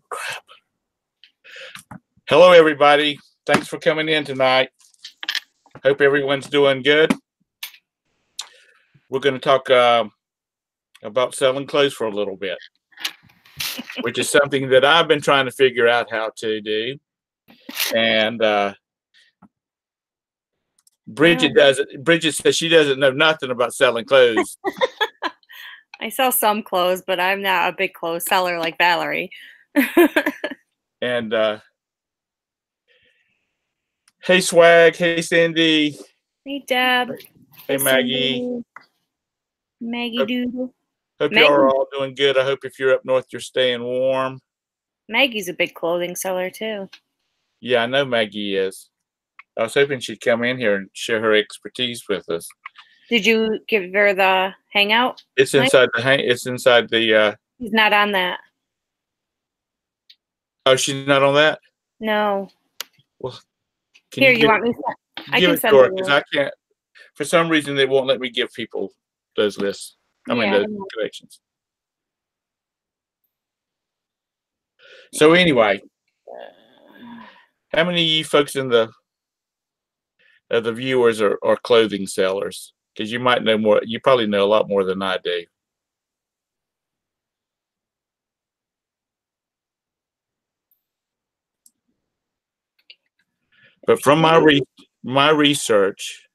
Crap. Hello, everybody. Thanks for coming in tonight. Hope everyone's doing good. We're going to talk about selling clothes for a little bit, which is something that I've been trying to figure out how to do. And Bridget does it. Bridget says she doesn't know nothing about selling clothes. I sell some clothes, but I'm not a big clothes seller like Valerie. And hey, Swag. Hey, Cindy. Hey, Deb. Hey, Maggie. Cindy. Maggie Doodle. Hope y'all are all doing good. I hope if you're up north, you're staying warm. Maggie's a big clothing seller, too. Yeah, I know Maggie is. I was hoping she'd come in here and share her expertise with us. Did you give her the hangout? It's inside It's inside the. He's not on that. Oh, she's not on that? No. Well, here, you want me to? I give can it send to her it. because I can't. For some reason, they won't let me give people those lists. I mean, those collections. So anyway, how many of you folks in the viewers are clothing sellers? Because you might know more. You probably know a lot more than I do. But from my research,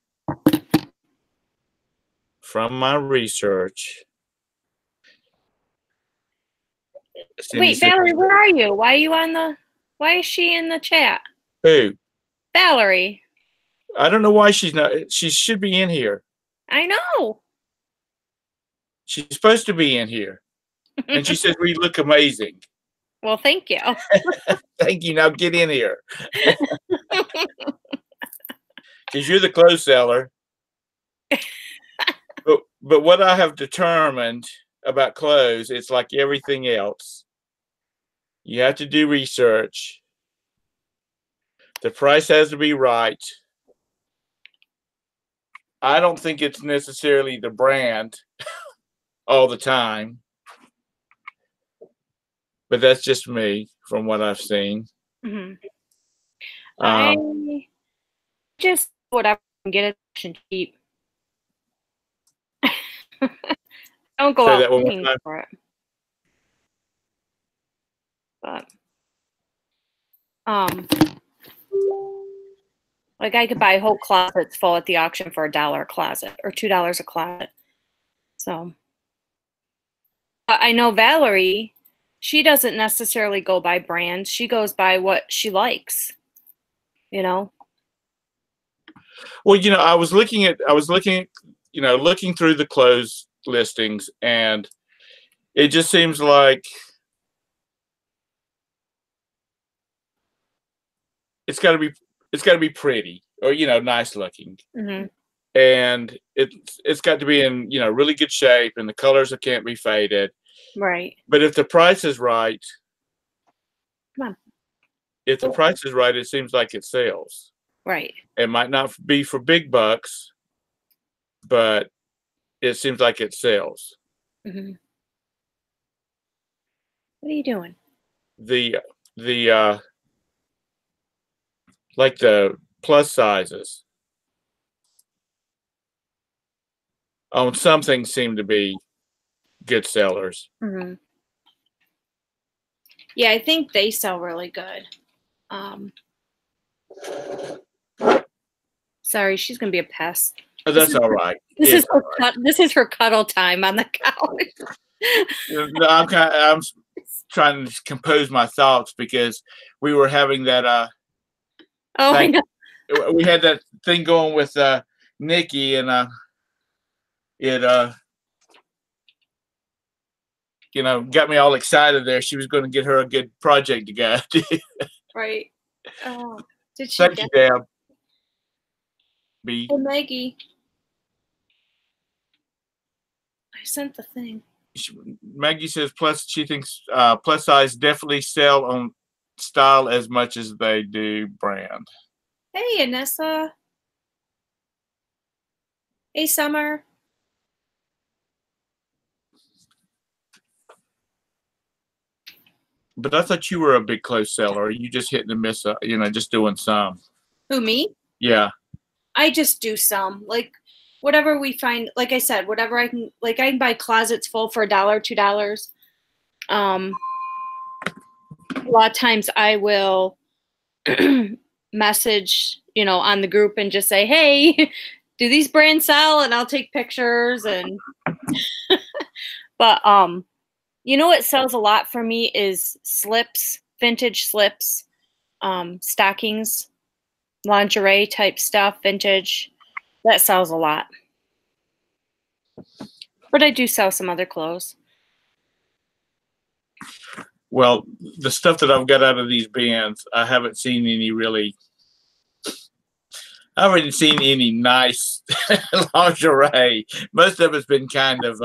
Wait, Valerie, where are you? Why are you on the? Why is she in the chat? Who? Valerie. I don't know why she's not. She should be in here. I know. She's supposed to be in here. And she says we look amazing. Well, thank you. Thank you. Now get in here. Because you're the clothes seller. But what I have determined about clothes, it's like everything else. You have to do research. The price has to be right. I don't think it's necessarily the brand all the time. But that's just me from what I've seen. Mm-hmm. I just whatever can get it cheap. Don't go out looking for it. But like I could buy whole closets full at the auction for $1 a closet or $2 a closet. So I know Valerie, she doesn't necessarily go by brands. She goes by what she likes. You know. Well, I was looking, looking through the clothes listings, and it just seems like it's got to be pretty or nice looking. Mm-hmm. And it's got to be in really good shape, and the colors can't be faded. Right. But if the price is right, come on. If the price is right, it seems like it sells. Right. It might not be for big bucks, but it seems like it sells. Mm-hmm. What are you doing? The like the plus sizes on some things seem to be good sellers. Mm-hmm. Yeah, I think they sell really good. Sorry, she's gonna be a pest. Oh, that's all right. This is for cuddle time on the couch. I'm trying to compose my thoughts because we were having that. I know. We had that thing going with Nikki, and it got me all excited there. She was going to get her a good project to go. Right. Oh, did she? Thank you, Deb. Hey, Maggie. I sent the thing. Maggie says she thinks plus size definitely sell on style as much as they do brand. Hey, Anessa. Hey, Summer. But I thought you were a big clothes seller. Are you just hitting and miss, just doing some? Who, me? Yeah. I just do some. Like, whatever we find, like I said, whatever I can, like I can buy closets full for $1, $2. A lot of times I will message, on the group and just say, hey, do these brands sell? And I'll take pictures and but what sells a lot for me is slips, vintage slips, stockings, lingerie type stuff, vintage. That sells a lot. But I do sell some other clothes. Well, the stuff that I've got out of these bands, I haven't seen any nice lingerie. Most of it's been kind of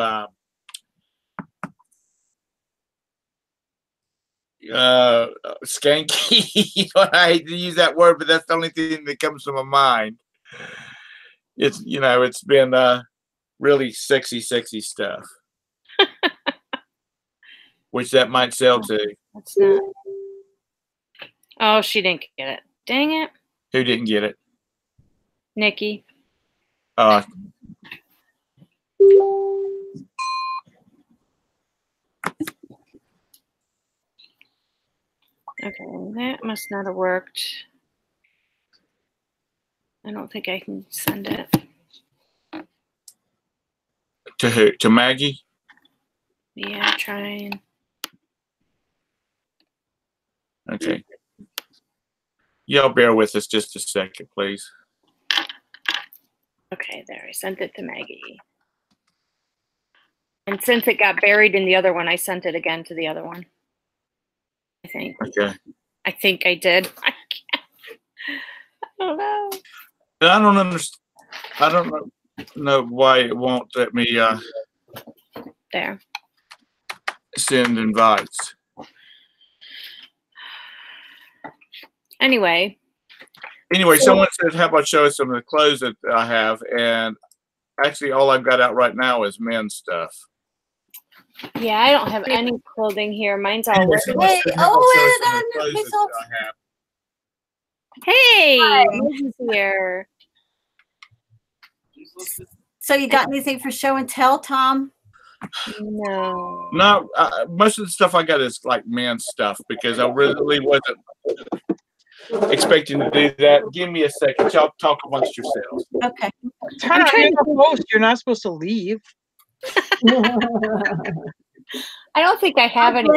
skanky. I hate to use that word, but that's the only thing that comes to my mind. It's been really sexy stuff. Which that might sell too. That's not. Oh, she didn't get it. Dang it. Who didn't get it? Nikki. Okay, that must not have worked. I don't think I can send it. To who? To Maggie? Yeah, trying. Okay. Y'all bear with us just a second, please. Okay, there. I sent it to Maggie. And since it got buried in the other one, I sent it again to the other one. I think. Okay. I think I did. I don't know. I don't understand. I don't know why it won't let me There. send invites. Anyway, someone said, how about show us some of the clothes that I have? And actually, all I've got out right now is men's stuff. Yeah, I don't have any clothing here. Mine's all Hey, Hey, Lizzie's here. So you got anything for show and tell, Tom? No. No, most of the stuff I got is like men's stuff because I really wasn't expecting to do that. Give me a second. Y'all talk amongst yourselves. Okay. I'm trying to post. You're not supposed to leave. I don't think I have any.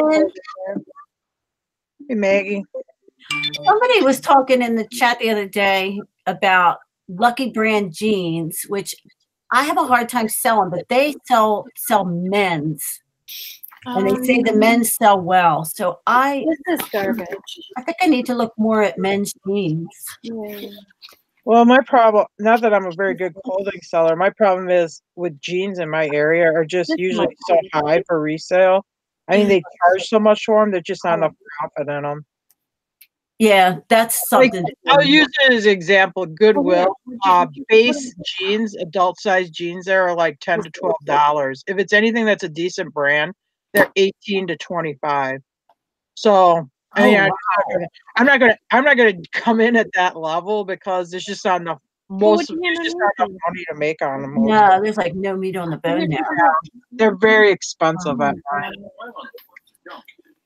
Hey, Maggie. Somebody was talking in the chat the other day about Lucky Brand jeans, which I have a hard time selling, but they sell men's. And they say the men's sell well. So this is garbage. I think I need to look more at men's jeans. Yeah. Well, my problem, not that I'm a very good clothing seller, my problem is with jeans in my area are just usually so high for resale. I mean, they charge so much for them, there's just not enough profit in them. Yeah, that's something. Like, I'll use it as an example. Goodwill, base jeans, adult size jeans there are like $10 to $12. If it's anything that's a decent brand, they're $18 to $25. So I mean, I'm not gonna come in at that level because there's just not enough. There's just not enough money to make on them. No, there's like no meat on the bone now. They're very expensive.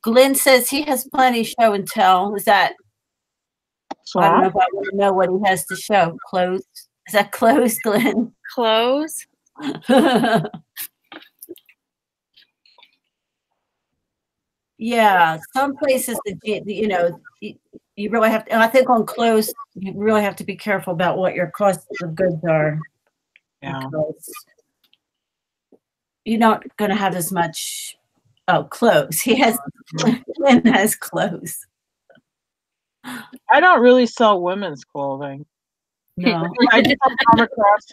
Glenn says he has plenty show and tell. Is that? So, I don't know if I want to know what he has to show. Clothes? Is that clothes, Glenn? Clothes? Yeah, some places that you really have to. I think on clothes, you really have to be careful about what your cost of goods are. Yeah, you're not going to have as much. Oh, clothes. Glenn has clothes. I don't really sell women's clothing. No, I just come across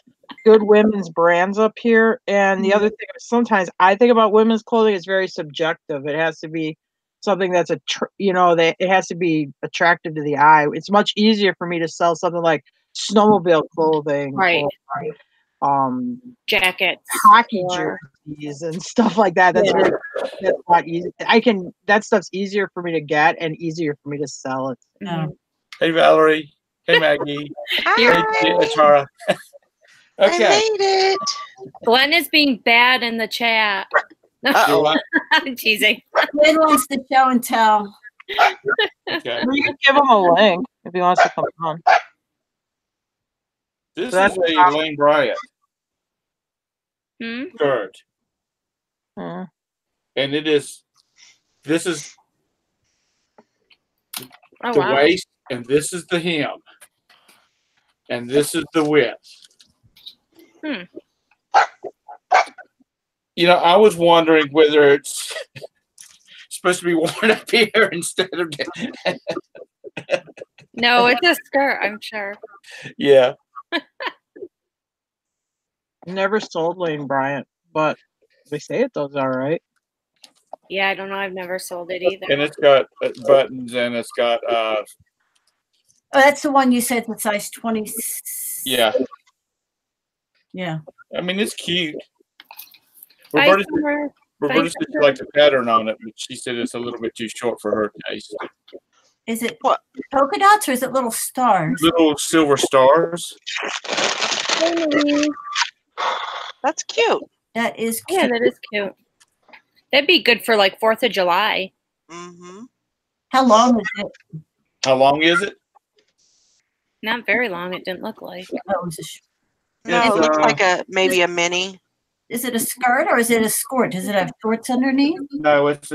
good women's brands up here. And the other thing, sometimes I think about women's clothing is very subjective. It has to be something that's it has to be attractive to the eye. It's much easier for me to sell something like snowmobile clothing, right? Jackets. hockey or- jerseys and stuff like that. That's Yeah. that's a lot easier. That stuff's easier for me to get and easier for me to sell it. Yeah. Hey, Valerie. Hey, Maggie. Hi, Hey, Tara. I Okay. made it. Glenn is being bad in the chat. Do Uh-oh. what? I'm teasing. Glenn wants to show and tell. Okay. You can give him a link if he wants to come on. This That's is a Lane Bryant Hmm? shirt. Hmm. And this is Oh, the wow. waist, and this is the hem. And this is the width. Hmm. You know, I was wondering whether it's supposed to be worn up here instead of No, it's a skirt, I'm sure. yeah. Never sold Lane Bryant, but they say it does all right. Yeah, I don't know. I've never sold it either. And it's got buttons, and it's got Oh, that's the one you said the size 20. yeah. Yeah. I mean, it's cute. Hi, Roberta Summer. said she liked the pattern on it, but she said it's a little bit too short for her taste. Is it What? polka dots or is it little stars? Little silver stars. Hey, Louise. That's cute. That is Yeah, cute. that is cute. That'd be good for like 4th of July. Mm-hmm. How long is it? How long is it? Not very long, it didn't look like. Oh, is it, No, It's, it looks like maybe a mini. is it a skirt or is it a skirt? Does it have shorts underneath? No, it's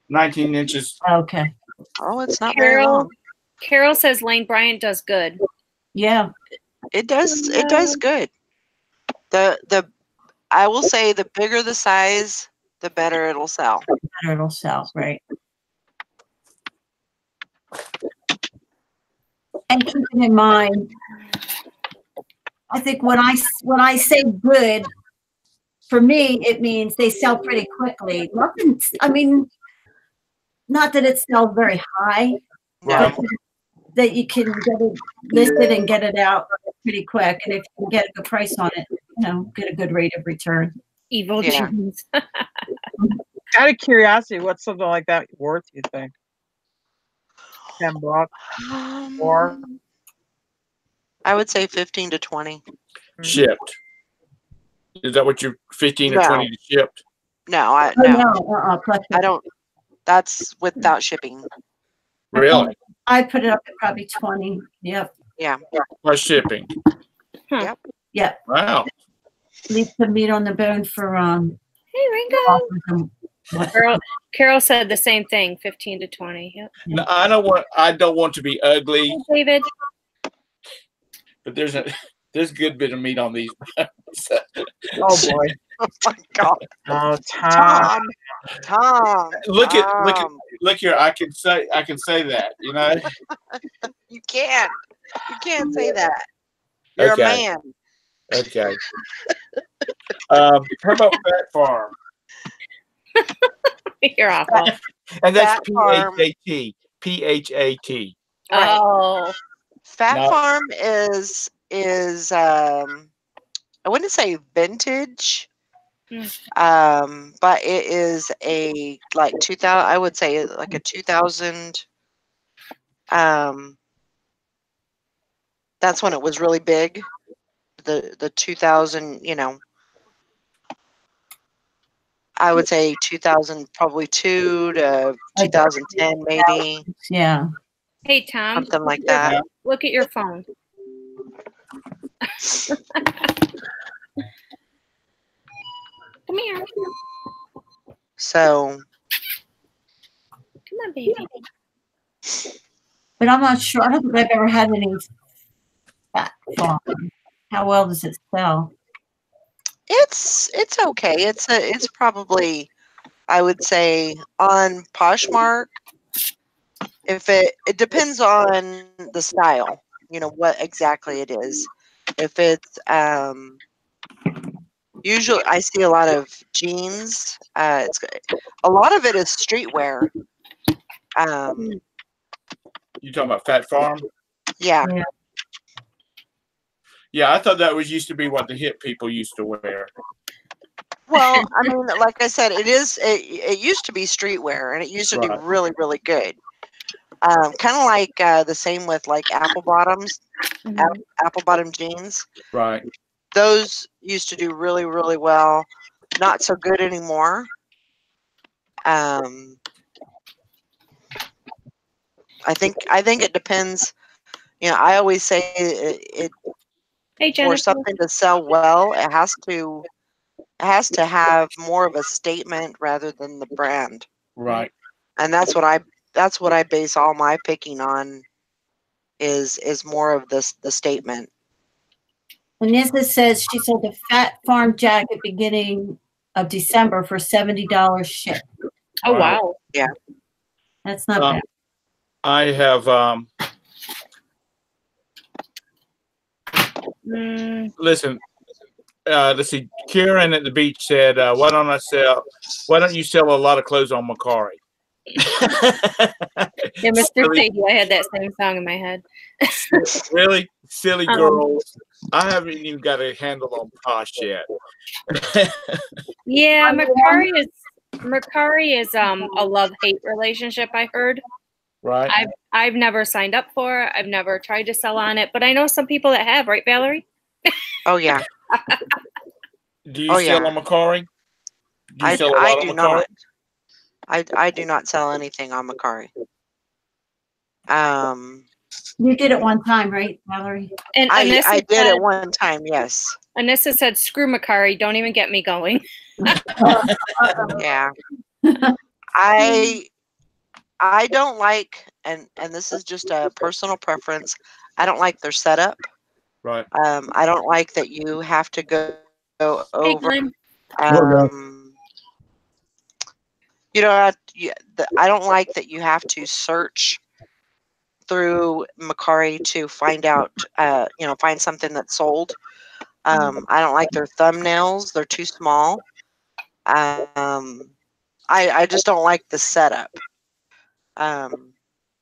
19 inches. Okay. Oh, it's not very Carol, long. Carol says Lane Bryant does good. Yeah. It does good. I will say the bigger the size, the better it'll sell. Better it'll sell, right? And keeping in mind, I think when I say good, for me it means they sell pretty quickly. Nothing. I mean, not that it sells very high, No. but that you can get it listed and get it out pretty quick. And if you can get a good price on it, get a good rate of return. Evil Yeah. jeans. Out of curiosity, what's something like that worth, you think? $10 or I would say 15 to 20. Shipped. Is that what you're 15 or No. 20 shipped? No, Oh, no. plus I don't. That's without shipping. Really? I put it up at probably 20. Yep. Yeah. Plus shipping. Yep. Wow. Leave some meat on the bone for Hey, Ringo. Carol said the same thing, 15 to 20. Yep. No, I don't want to be ugly, Hey, David. but there's a good bit of meat on these. oh boy. Oh my God. Oh, Tom. Tom. Look Tom. here. I can say that, You can't. You can't say that. You're Okay. a man. Okay. How about Fat Farm? You're awful. And that's Fat Farm. PHAT. PHAT. Right. Oh. Fat No. Farm is I wouldn't say vintage. But it is a like 2000. I would say like a 2000. That's when it was really big. The 2000. I would say 2000, probably 2 to 2010, maybe yeah. Hey, Tom. something like that. Look at your phone. Come here. So Come on, baby. But I'm not sure. I don't think I've ever had any Fat Farm. How well does it sell? it's okay. It's probably, I would say, on Poshmark. If it depends on the style, what exactly it is. If it's usually I see a lot of jeans. It's a lot of it is streetwear. You talking about Fat Farm? Yeah. Yeah. Yeah, I thought that was used to be what the hip people used to wear. Well, I mean, like I said, it used to be streetwear, and it used to do Right. really, really good. Kind of like the same with like apple bottoms, apple bottom jeans. Right. Those used to do really, really well. Not so good anymore. I think it depends. You know, I always say it Hey, for Jennifer. something to sell well, it has to have more of a statement rather than the brand. Right. And that's what I base all my picking on is more of the statement. And Nissa says she sold a Fat Farm jacket beginning of December for $70 shipped. Oh, Right. wow. Yeah. That's not bad. I have listen. Let's see. Karen at the beach said, "Why don't you sell a lot of clothes on Macari?" Yeah, Mr. Silly, Sadie, I had that same song in my head. really silly girls. I haven't even got a handle on Posh yet. Yeah, Mercari is a love-hate relationship, I heard. Right. I've never signed up for it. I've never tried to sell on it, but I know some people that have, right, Valerie? Oh yeah. Do you sell on Macari? Do you sell a lot on Macari? I do not sell anything on Macari. You did it one time, right, Valerie? And I did it one time, yes. Anissa said, "Screw Macari, don't even get me going." Yeah. I don't like, and this is just a personal preference, I don't like their setup. Right. I don't like that you have to go over. You know, I don't like that you have to search through Macari to find out, find something that's sold. I don't like their thumbnails; they're too small. I just don't like the setup.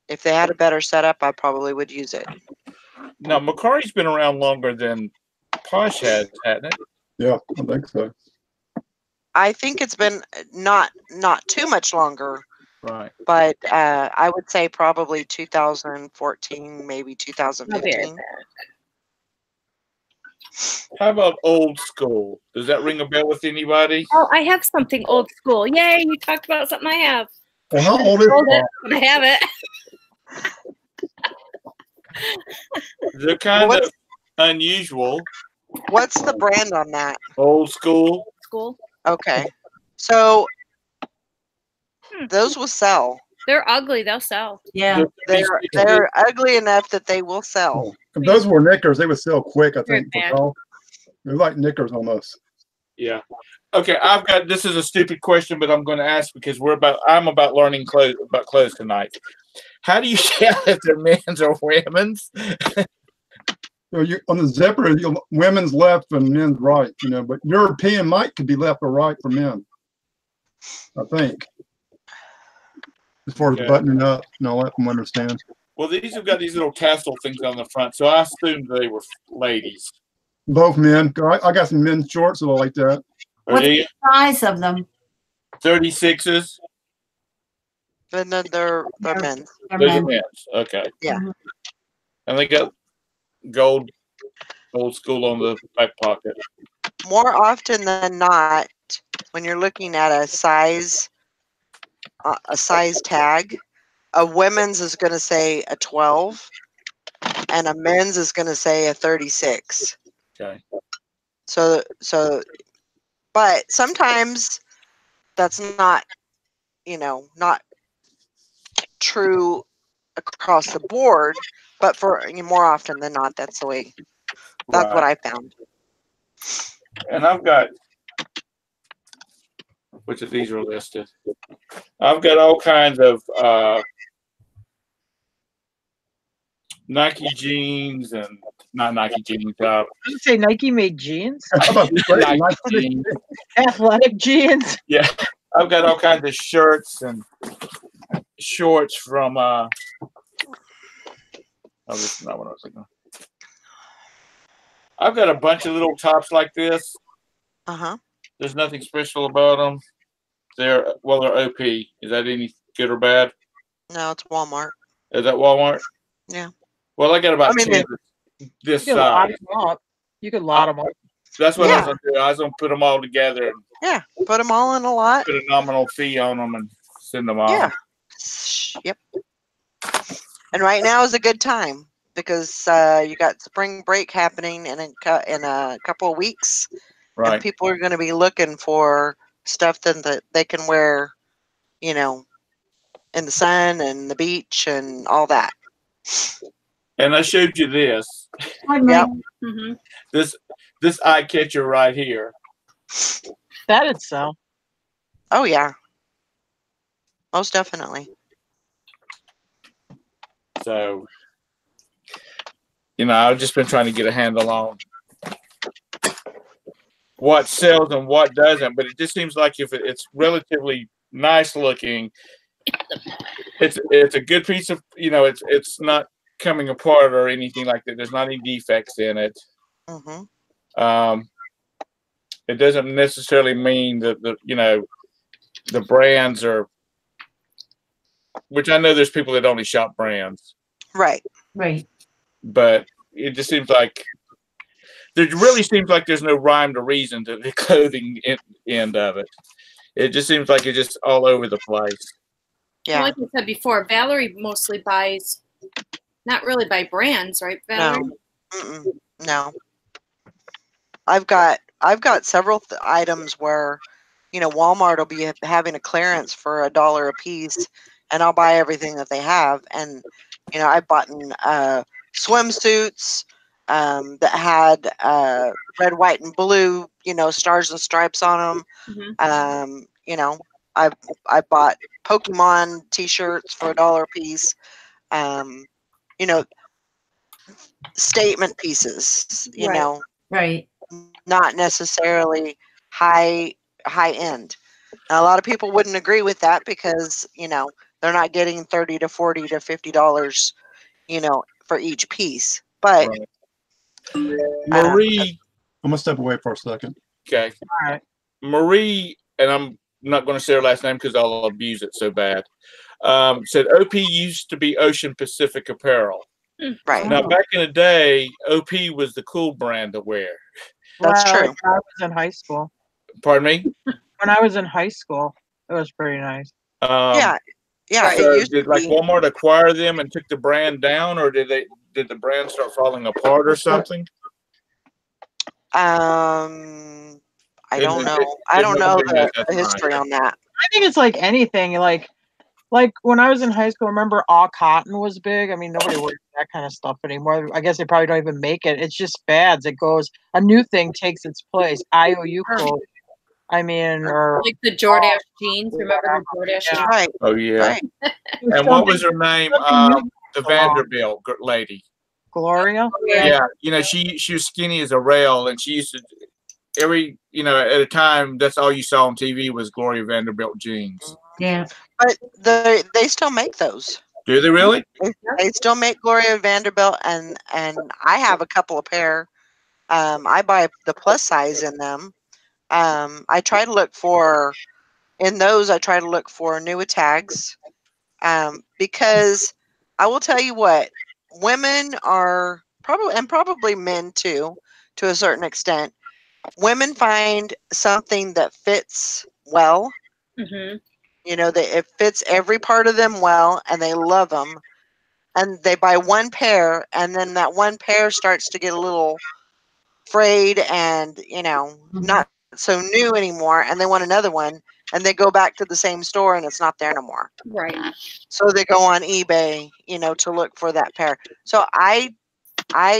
If they had a better setup, I probably would use it. Now, Macari's been around longer than Posh has, hasn't it? Yeah, I think so. I think it's been not too much longer. Right. But I would say probably 2014, maybe 2015. How about old school? Does that ring a bell with anybody? Oh, I have something old school. Yay, you talked about something I have. Well, how old is it? I have it. They're kind of unusual. What's the brand on that? Old school. School. Okay. So those will sell. They're ugly. They'll sell. Yeah. They're ugly enough that they will sell. If those were knickers, they would sell quick, I think. They're like knickers almost. Yeah. Okay, this is a stupid question, but I'm going to ask because I'm about learning about clothes tonight. How do you tell if they're men's or women's? So on the zipper, women's left and men's right, but European could be left or right for men, I think. As far as buttoning up, let them understand. Well, these have got these little tassel things on the front, so I assumed they were ladies. Both men. I got some men's shorts that are like that. What's the size of them? 36s. And then they're men's. Those are men's. Okay. Yeah. And they got gold, old school on the back pocket. More often than not, when you're looking at a size tag, a women's is going to say a 12, and a men's is going to say a 36. Okay. So, but sometimes that's not, not true across the board. But for more often than not, that's the way. That's what I found. And I've got, which of these are listed? I've got all kinds of Nike jeans and not Nike jeans. I would say Nike made jeans. Nike jeans. Athletic jeans. Yeah, I've got all kinds of shirts and shorts from. Oh, this is not what I was thinking. I've got a bunch of little tops like this. Uh-huh. There's nothing special about them. They're OP. Is that any good or bad? No, it's Walmart. Is that Walmart? Yeah. Well, I got about I mean, 10 this You could lot size. them up. You could lot them up. That's what I was Yeah. going to do. I was going to put them all together and Yeah. Put them all in a lot. put a nominal fee on them and send them off. Yeah. Yep. And right now is a good time because you got spring break happening in a couple of weeks, Right. and people are going to be looking for stuff that they can wear, you know, in the sun and the beach and all that. And I showed you this. Hi, Mike. Yep. Mm-hmm. This eye catcher right here. That'd sell. Oh yeah, most definitely. So, I've just been trying to get a handle on what sells and what doesn't. But it just seems like if it's relatively nice looking, it's a good piece of, it's not coming apart or anything like that. There's not any defects in it. Mm-hmm. It doesn't necessarily mean that the brands are, which I know there's people that only shop brands. Right. Right. But it just seems like there really seems like there's no rhyme or reason to the clothing end of it. It just seems like it's just all over the place. Yeah. Well, like I said before, Valerie mostly buys, not really by brands, right, Valerie? No. Mm-mm. No. I've got several items where, Walmart will be having a clearance for $1 a piece, and I'll buy everything that they have. And I've bought swimsuits that had red, white, and blue, stars and stripes on them. Mm-hmm. I bought Pokemon T-shirts for $1 a piece. Statement pieces. Right. Not necessarily high end. Now, a lot of people wouldn't agree with that because they're not getting $30 to $40 to $50, for each piece. But Right. Marie, I'm gonna step away for a second. okay. All right. Marie, and I'm not going to say her last name because I'll abuse it so bad. Said OP used to be Ocean Pacific Apparel. right. Now, back in the day, OP was the cool brand to wear. That's Well, true. when I was in high school. Pardon me? When I was in high school, it was pretty nice. Yeah. So It used did to be. Walmart acquire them and took the brand down, or did the brand start falling apart or something? I don't know. I don't know the history on that. I think it's like anything. Like when I was in high school, remember all cotton was big. I mean, nobody wears that kind of stuff anymore. I guess they probably don't even make it. It's just fads. It goes, a new thing takes its place. IOU clothes. I mean, or Like the Jordache jeans. Remember the Jordache jeans? Right. Oh yeah. Right. And what was her name? The Vanderbilt lady. Gloria. Yeah. She was skinny as a rail, and she used to at a time that's all you saw on TV was Gloria Vanderbilt jeans. Yeah. But they still make those. Do they really? They still make Gloria Vanderbilt, and I have a couple of pair. I buy the plus size in them. I try to look for newer tags, because I will tell you what, women are probably men too, to a certain extent. Women find something that fits well. Mm-hmm. It fits every part of them well, and they love them. And they buy one pair, and then that one pair starts to get a little frayed and, not so new anymore, and they want another one, and they go back to the same store and it's not there no more. Right. So they go on eBay, to look for that pair. So I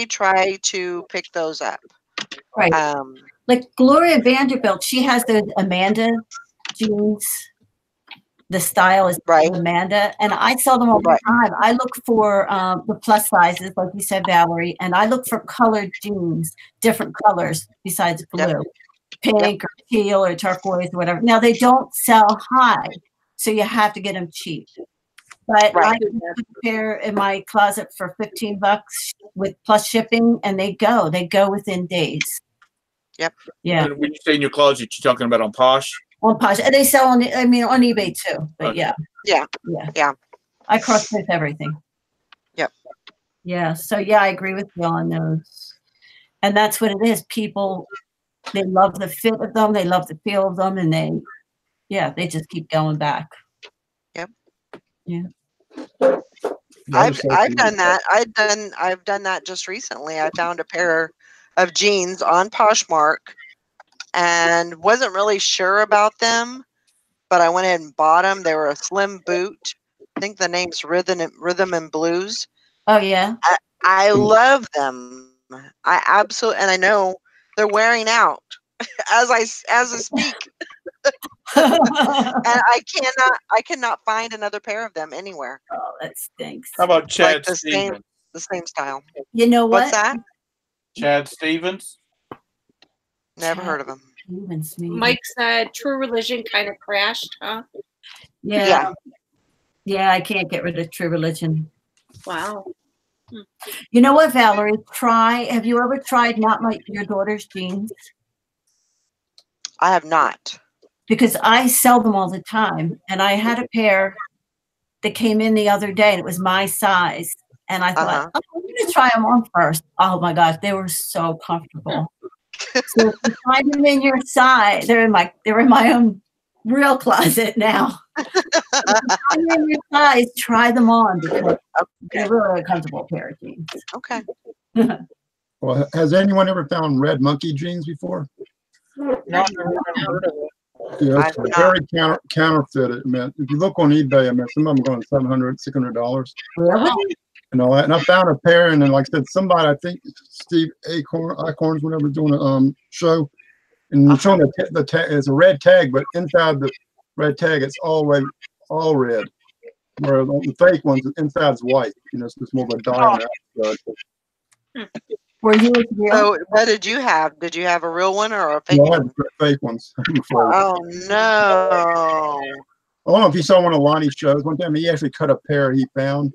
try to pick those up. Right. Like Gloria Vanderbilt, she has those Amanda jeans. The style is Right. Amanda, and I sell them all the time. I look for the plus sizes, like you said, Valerie, and I look for colored jeans, different colors besides blue, pink or teal or turquoise or whatever. Now, they don't sell high, so you have to get them cheap. But I can put a pair in my closet for $15, with plus shipping, and they go within days. Yep. Yeah. And when you say in your closet, you're talking about on Posh? On Posh, and they sell on on eBay too. But Okay. Yeah. I cross with everything. Yep. Yeah. So yeah, I agree with you on those. And that's what it is. People, they love the fit of them, they love the feel of them, and they just keep going back. Yep. Yeah. I've done that. I've done that just recently. I found a pair of jeans on Poshmark and wasn't really sure about them, but I went ahead and bought them. They were a slim boot. I think the name's Rhythm and Blues. Oh yeah. I love them. I absolutely, and I know they're wearing out as I speak. And I cannot find another pair of them anywhere. Oh, that stinks. How about Chad Like Stevens? the same style. You know what? What's that? Chad Stevens? Never heard of him. Stevens, maybe. Mike said True Religion kind of crashed, huh? Yeah. Yeah, I can't get rid of True Religion. Wow. You know what, Valerie? Have you ever tried your daughter's jeans? I have not. Because I sell them all the time. And I had a pair that came in the other day, and it was my size. And I thought, I'm going to try them on first. Oh my gosh, they were so comfortable. So if you find them in your size, they're in my own real closet now. If you find them in your size, try them on because they're really a comfortable pair of jeans. Okay. Well, has anyone ever found red monkey jeans before? No, I've never heard of it. Yeah, it's very counterfeited. I mean, if you look on eBay, I mean, some of them going $700, $600. Really? And all that. And I found a pair, and then, like I said, somebody, I think Steve Acorns, whenever doing a show, and showing the tag. It's a red tag, but inside the red tag, it's all red. Where the fake ones, inside is white. You know, it's just more of a dye. Were you So, what did you have? Did you have a real one or a fake No, I one? had fake ones. Oh no! I don't know if you saw one of Lonnie's shows. One time he actually cut a pair he found,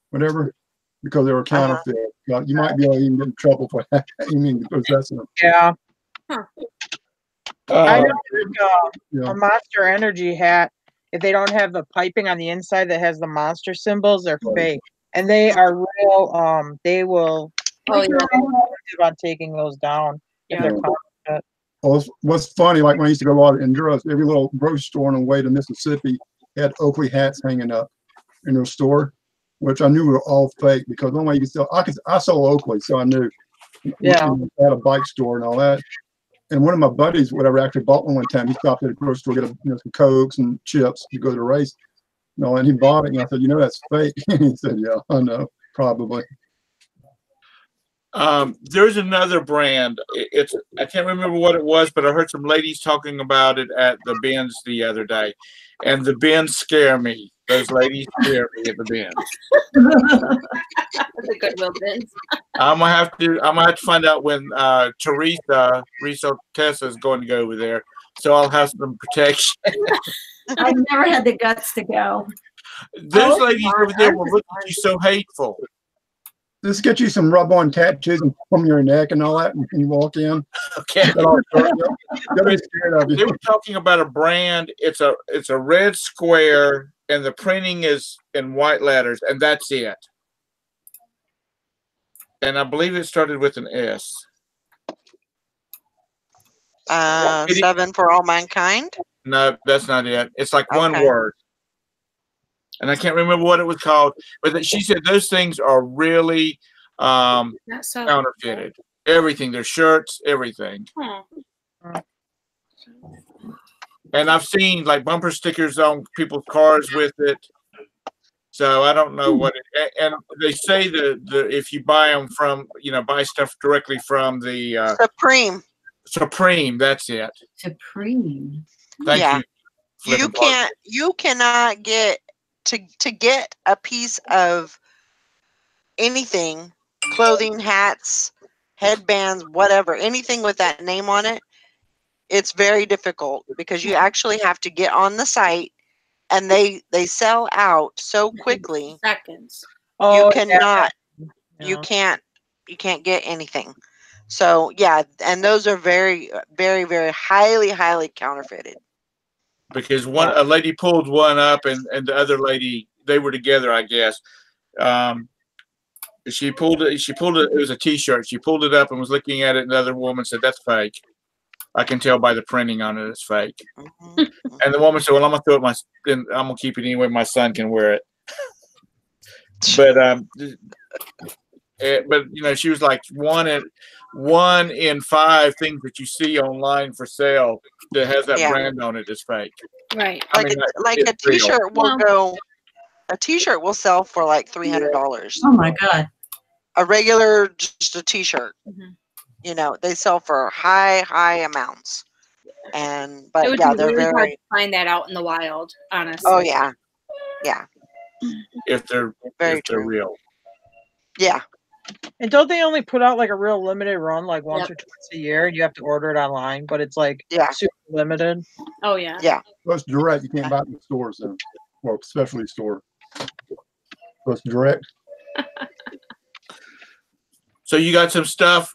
whatever, because they were counterfeit. You might be able to even get in trouble for that. You mean possessing them? Yeah. I know Yeah. a Monster Energy hat. If they don't have the piping on the inside that has the monster symbols, they're fake, and they are real. They will. Oh, yeah. On taking those down if they're counterfeit. Well, what's funny, like when I used to go a lot in Endurance, every little grocery store on the way to Mississippi had Oakley hats hanging up in their store, which I knew were all fake because the only way you could sell, I sold Oakley, so I knew. Yeah. At a bike store and all that. And one of my buddies, whatever, actually bought one time. He stopped at a grocery store, get some Cokes and chips to go to the race. And he bought it. And I said, that's fake. He said, yeah, I know, probably. There's another brand. I can't remember what it was, but I heard some ladies talking about it at the bins the other day, and the bins scare me. Those ladies scare me at the bins. The Goodwill bins. I'm gonna have to find out when Teresa Tessa is going to go over there, so I'll have some protection. I've never had the guts to go. Those ladies over there will look at you so hateful. This get you some rub-on tattoos from your neck and all that when you walk in. Okay. They'll be scared of you. They were talking about a brand. It's a red square, and the printing is in white letters, and that's it. And I believe it started with an S. 7 for All Mankind? No, that's not it. It's like one word. And I can't remember what it was called. But she said those things are really counterfeited. Everything. Their shirts, everything. And I've seen like bumper stickers on people's cars with it. So I don't know what it, and they say the if you buy them from, buy stuff directly from the Supreme, that's it. Supreme. Thank you. You cannot get to get a piece of anything, clothing, hats, headbands, whatever, anything with that name on it. It's very difficult because you actually have to get on the site. And they sell out so quickly. Seconds. You cannot. You can't You can't get anything. So yeah, and those are very, very, very highly counterfeited. Because a lady pulled one up, and the other lady, they were together, I guess. She pulled it. It was a T-shirt. She pulled it up and was looking at it, and the other woman said, "That's fake. I can tell by the printing on it. It's fake." And the woman said, "Well, I'm gonna throw it. I'm gonna keep it anyway. My son can wear it." But you know, she was like, one in 5 things that you see online for sale that has that brand on it is fake. Right. Like a T-shirt will go. A T-shirt will sell for like $300. Oh my God. A regular, just a T-shirt. You know, they sell for high amounts. But it would yeah, be they're really very hard to find that out in the wild, honestly. Oh yeah. If they're real. Yeah. And don't they only put out like a real limited run, like once or twice a year, and you have to order it online, but it's like super limited? Oh yeah. Yeah. Well, it's direct. You can't buy it in the stores, then. Well, specialty store. So it's direct. So you got some stuff,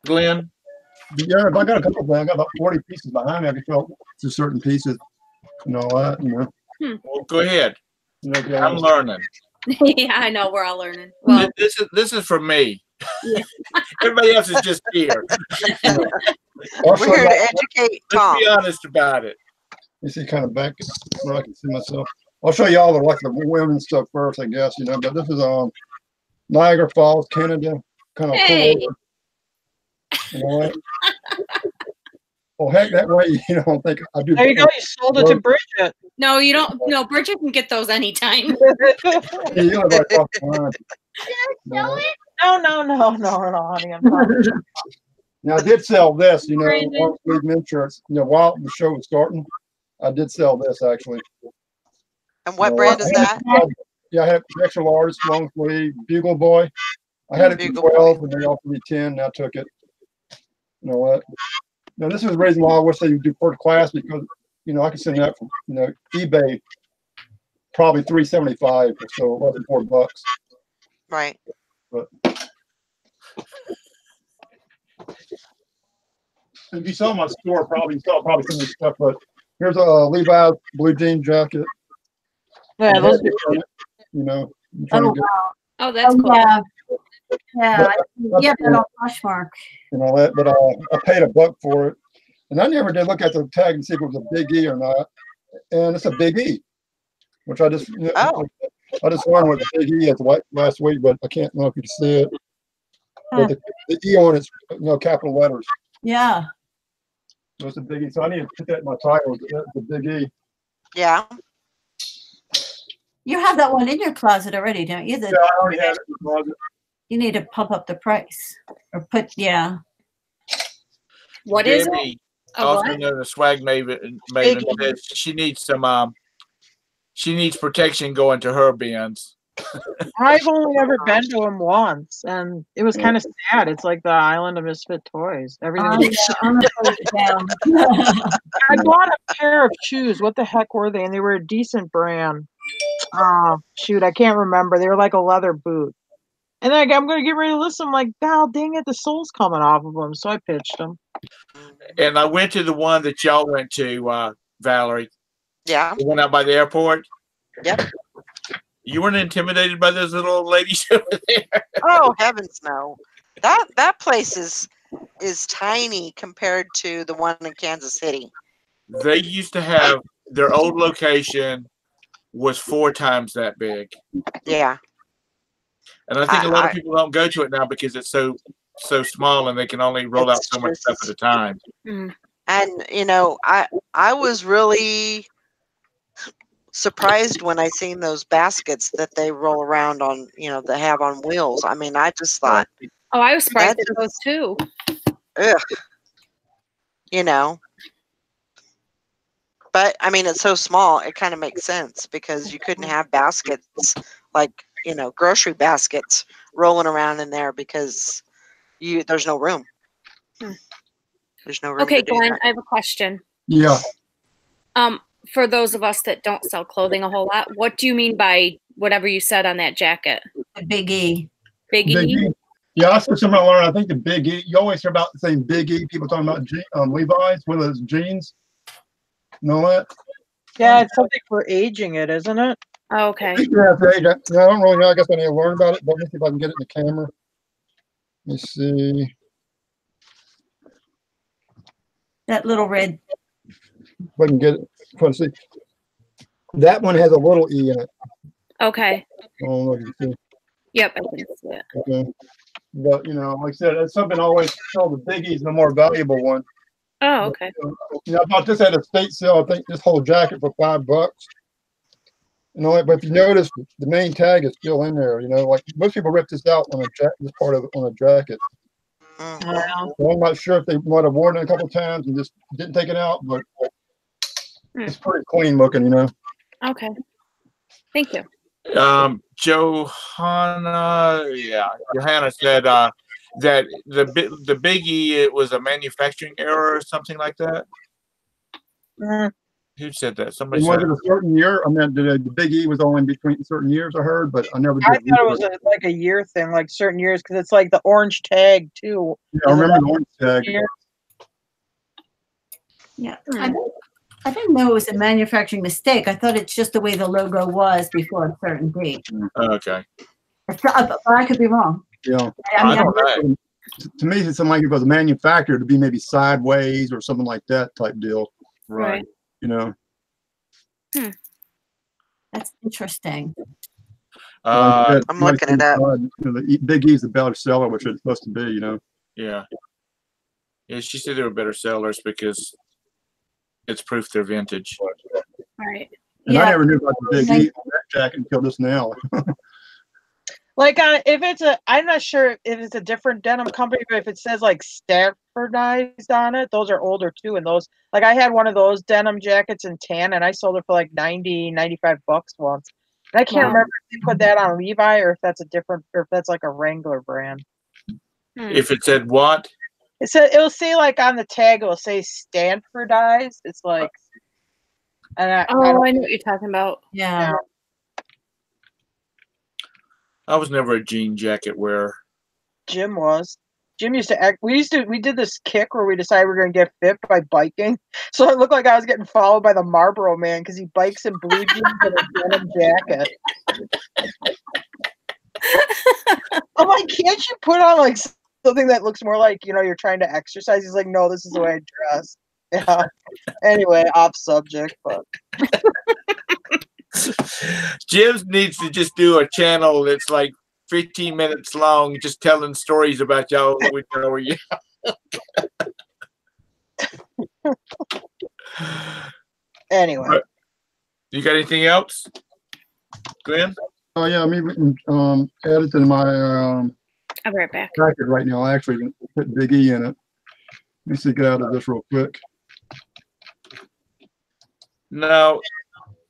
Glenn? Yeah, I got a couple of things. I got about 40 pieces behind me. I can feel to certain pieces and all that, you know. Well, go ahead. You know, I'm learning. Yeah, I know. We're all learning. Well, this is for me. Yeah. Everybody else is just here. We're here to educate Tom. Let's be honest about it. You see, kind of back where I can see myself. I'll show you all the women's stuff first, I guess, you know. But this is Niagara Falls, Canada, kind of cool. You know what? Well, heck, that way you don't think I do. There you go. You sold it to Bridget. No, you don't. No, Bridget can get those anytime. Yeah, you live right across the line. No, honey. I'm sorry. Now I did sell this, you know, long sleeve men's shirts. You know, while the show was starting, I did sell this actually. And what brand is that? Yeah, I had extra large, long sleeve, Bugle Boy. I had it for 12, and they offered me 10, and I took it. You know what? Now this is the reason why I wish they would do first class, because you know I could send that from eBay probably $3.75 or so, less than $4. Right. But if you saw my store, you saw some of this stuff. But here's a Levi's blue jean jacket. Yeah, those you know. Oh, that's cool. Yeah. Yeah, yeah, that on Poshmark. You know that, but I paid $1 for it, and I never did look at the tag and see if it was a big E or not. And it's a big E, which I just I just learned what the big E is last week, but I can't know if you can see it. But the E on it's capital letters. Yeah. So it's a big E. So I need to put that in my title. The big E. Yeah. You have that one in your closet already, don't you? Yeah, I already have it in the closet. You need to pump up the price or put, What is it? Also know the swag maven says she needs some she needs protection going to her bins. I've only ever been to them once, and it was kind of sad. It's like the island of misfit toys. Everything. I bought a pair of shoes. What the heck were they? And they were a decent brand. Shoot, I can't remember. They were like a leather boot. And then I'm going to get ready to list them. Like, oh, dang it, the sole's coming off of them. So I pitched them. And I went to the one that y'all went to, Valerie. Yeah. The one out by the airport. Yep. You weren't intimidated by those little old ladies over there? Oh, heavens no. That place is tiny compared to the one in Kansas City. They used to have their old location was 4 times that big. Yeah. And I think a lot of people don't go to it now because it's so small and they can only roll out so much stuff at a time. And I was really surprised when I seen those baskets that they roll around on, they have on wheels. I mean, I just thought. Oh, I was surprised at those too. Ugh. But I mean, it's so small, it kind of makes sense because you couldn't have baskets like, grocery baskets rolling around in there because there's no room. There's no room. Okay, Glenn, I have a question. Yeah. For those of us that don't sell clothing a whole lot, what do you mean by whatever you said on that jacket? A big E. Big E? Yeah, that's what something I learned. I think the Big E. You always hear about the same Big E. People talking about Levi's, whether it's jeans, and all that. Yeah, it's something for aging it, isn't it? Oh, okay. I don't really know. I guess I need to learn about it. But let me see if I can get it in the camera. Let me see. That little red. If I can get it. Let's see. That one has a little E in it. Okay. Oh, look, you see. Yep, I can see it. Okay. But, like I said, that's something I always tell the Big E's the more valuable one. Oh, okay. I bought this at a state sale. I think this whole jacket for $5. But if you notice, the main tag is still in there. Like most people rip this out on this part of it on a jacket. Mhm. So I'm not sure if they might have worn it a couple times and just didn't take it out, but it's pretty clean looking. Okay. Thank you. Johanna said that the Biggie, it was a manufacturing error or something like that. Who said that? Somebody Was said it a certain year? I mean, the Big E was only between certain years, I heard, but I never did. I thought it was like a year thing, like certain years, because it's like the orange tag too. Yeah, I remember the orange tag. Yeah. I didn't know it was a manufacturing mistake. I thought it's just the way the logo was before a certain date. okay. But I could be wrong. Yeah. I don't know. To me, it's something like if it was manufactured to be maybe sideways or something like that type deal. Right. That's interesting. I'm looking it up. The Big E's the better seller, which it's supposed to be. Yeah. Yeah, she said they were better sellers because it's proof they're vintage. Right. And I never knew about the Big E on that jacket until just now. Like I'm not sure if it's a different denim company, but if it says like Staffordized on it, those are older too. And those, like I had one of those denim jackets in tan and I sold it for like $95 once. And I can't remember if they put that on Levi or if that's or if that's like a Wrangler brand. If it said what? It'll say like on the tag, it'll say Stanfordized. It's like, I know what you're talking about. Yeah. I was never a jean jacket wearer. Jim was. Jim used to act. We did this kick where we decided we were going to get fit by biking. So it looked like I was getting followed by the Marlboro Man because he bikes in blue jeans and a denim jacket. I'm like, can't you put on like something that looks more like, you're trying to exercise? He's like, no, this is the way I dress. Yeah. Anyway, off subject, but. Jim needs to just do a channel that's like 15 minutes long, just telling stories about y'all. Anyway. You got anything else, Glenn? Oh yeah, I mean, we can add it to my I'll be right back. jacket right now. I actually put Big E in it. Let me see, get out of this real quick. Now,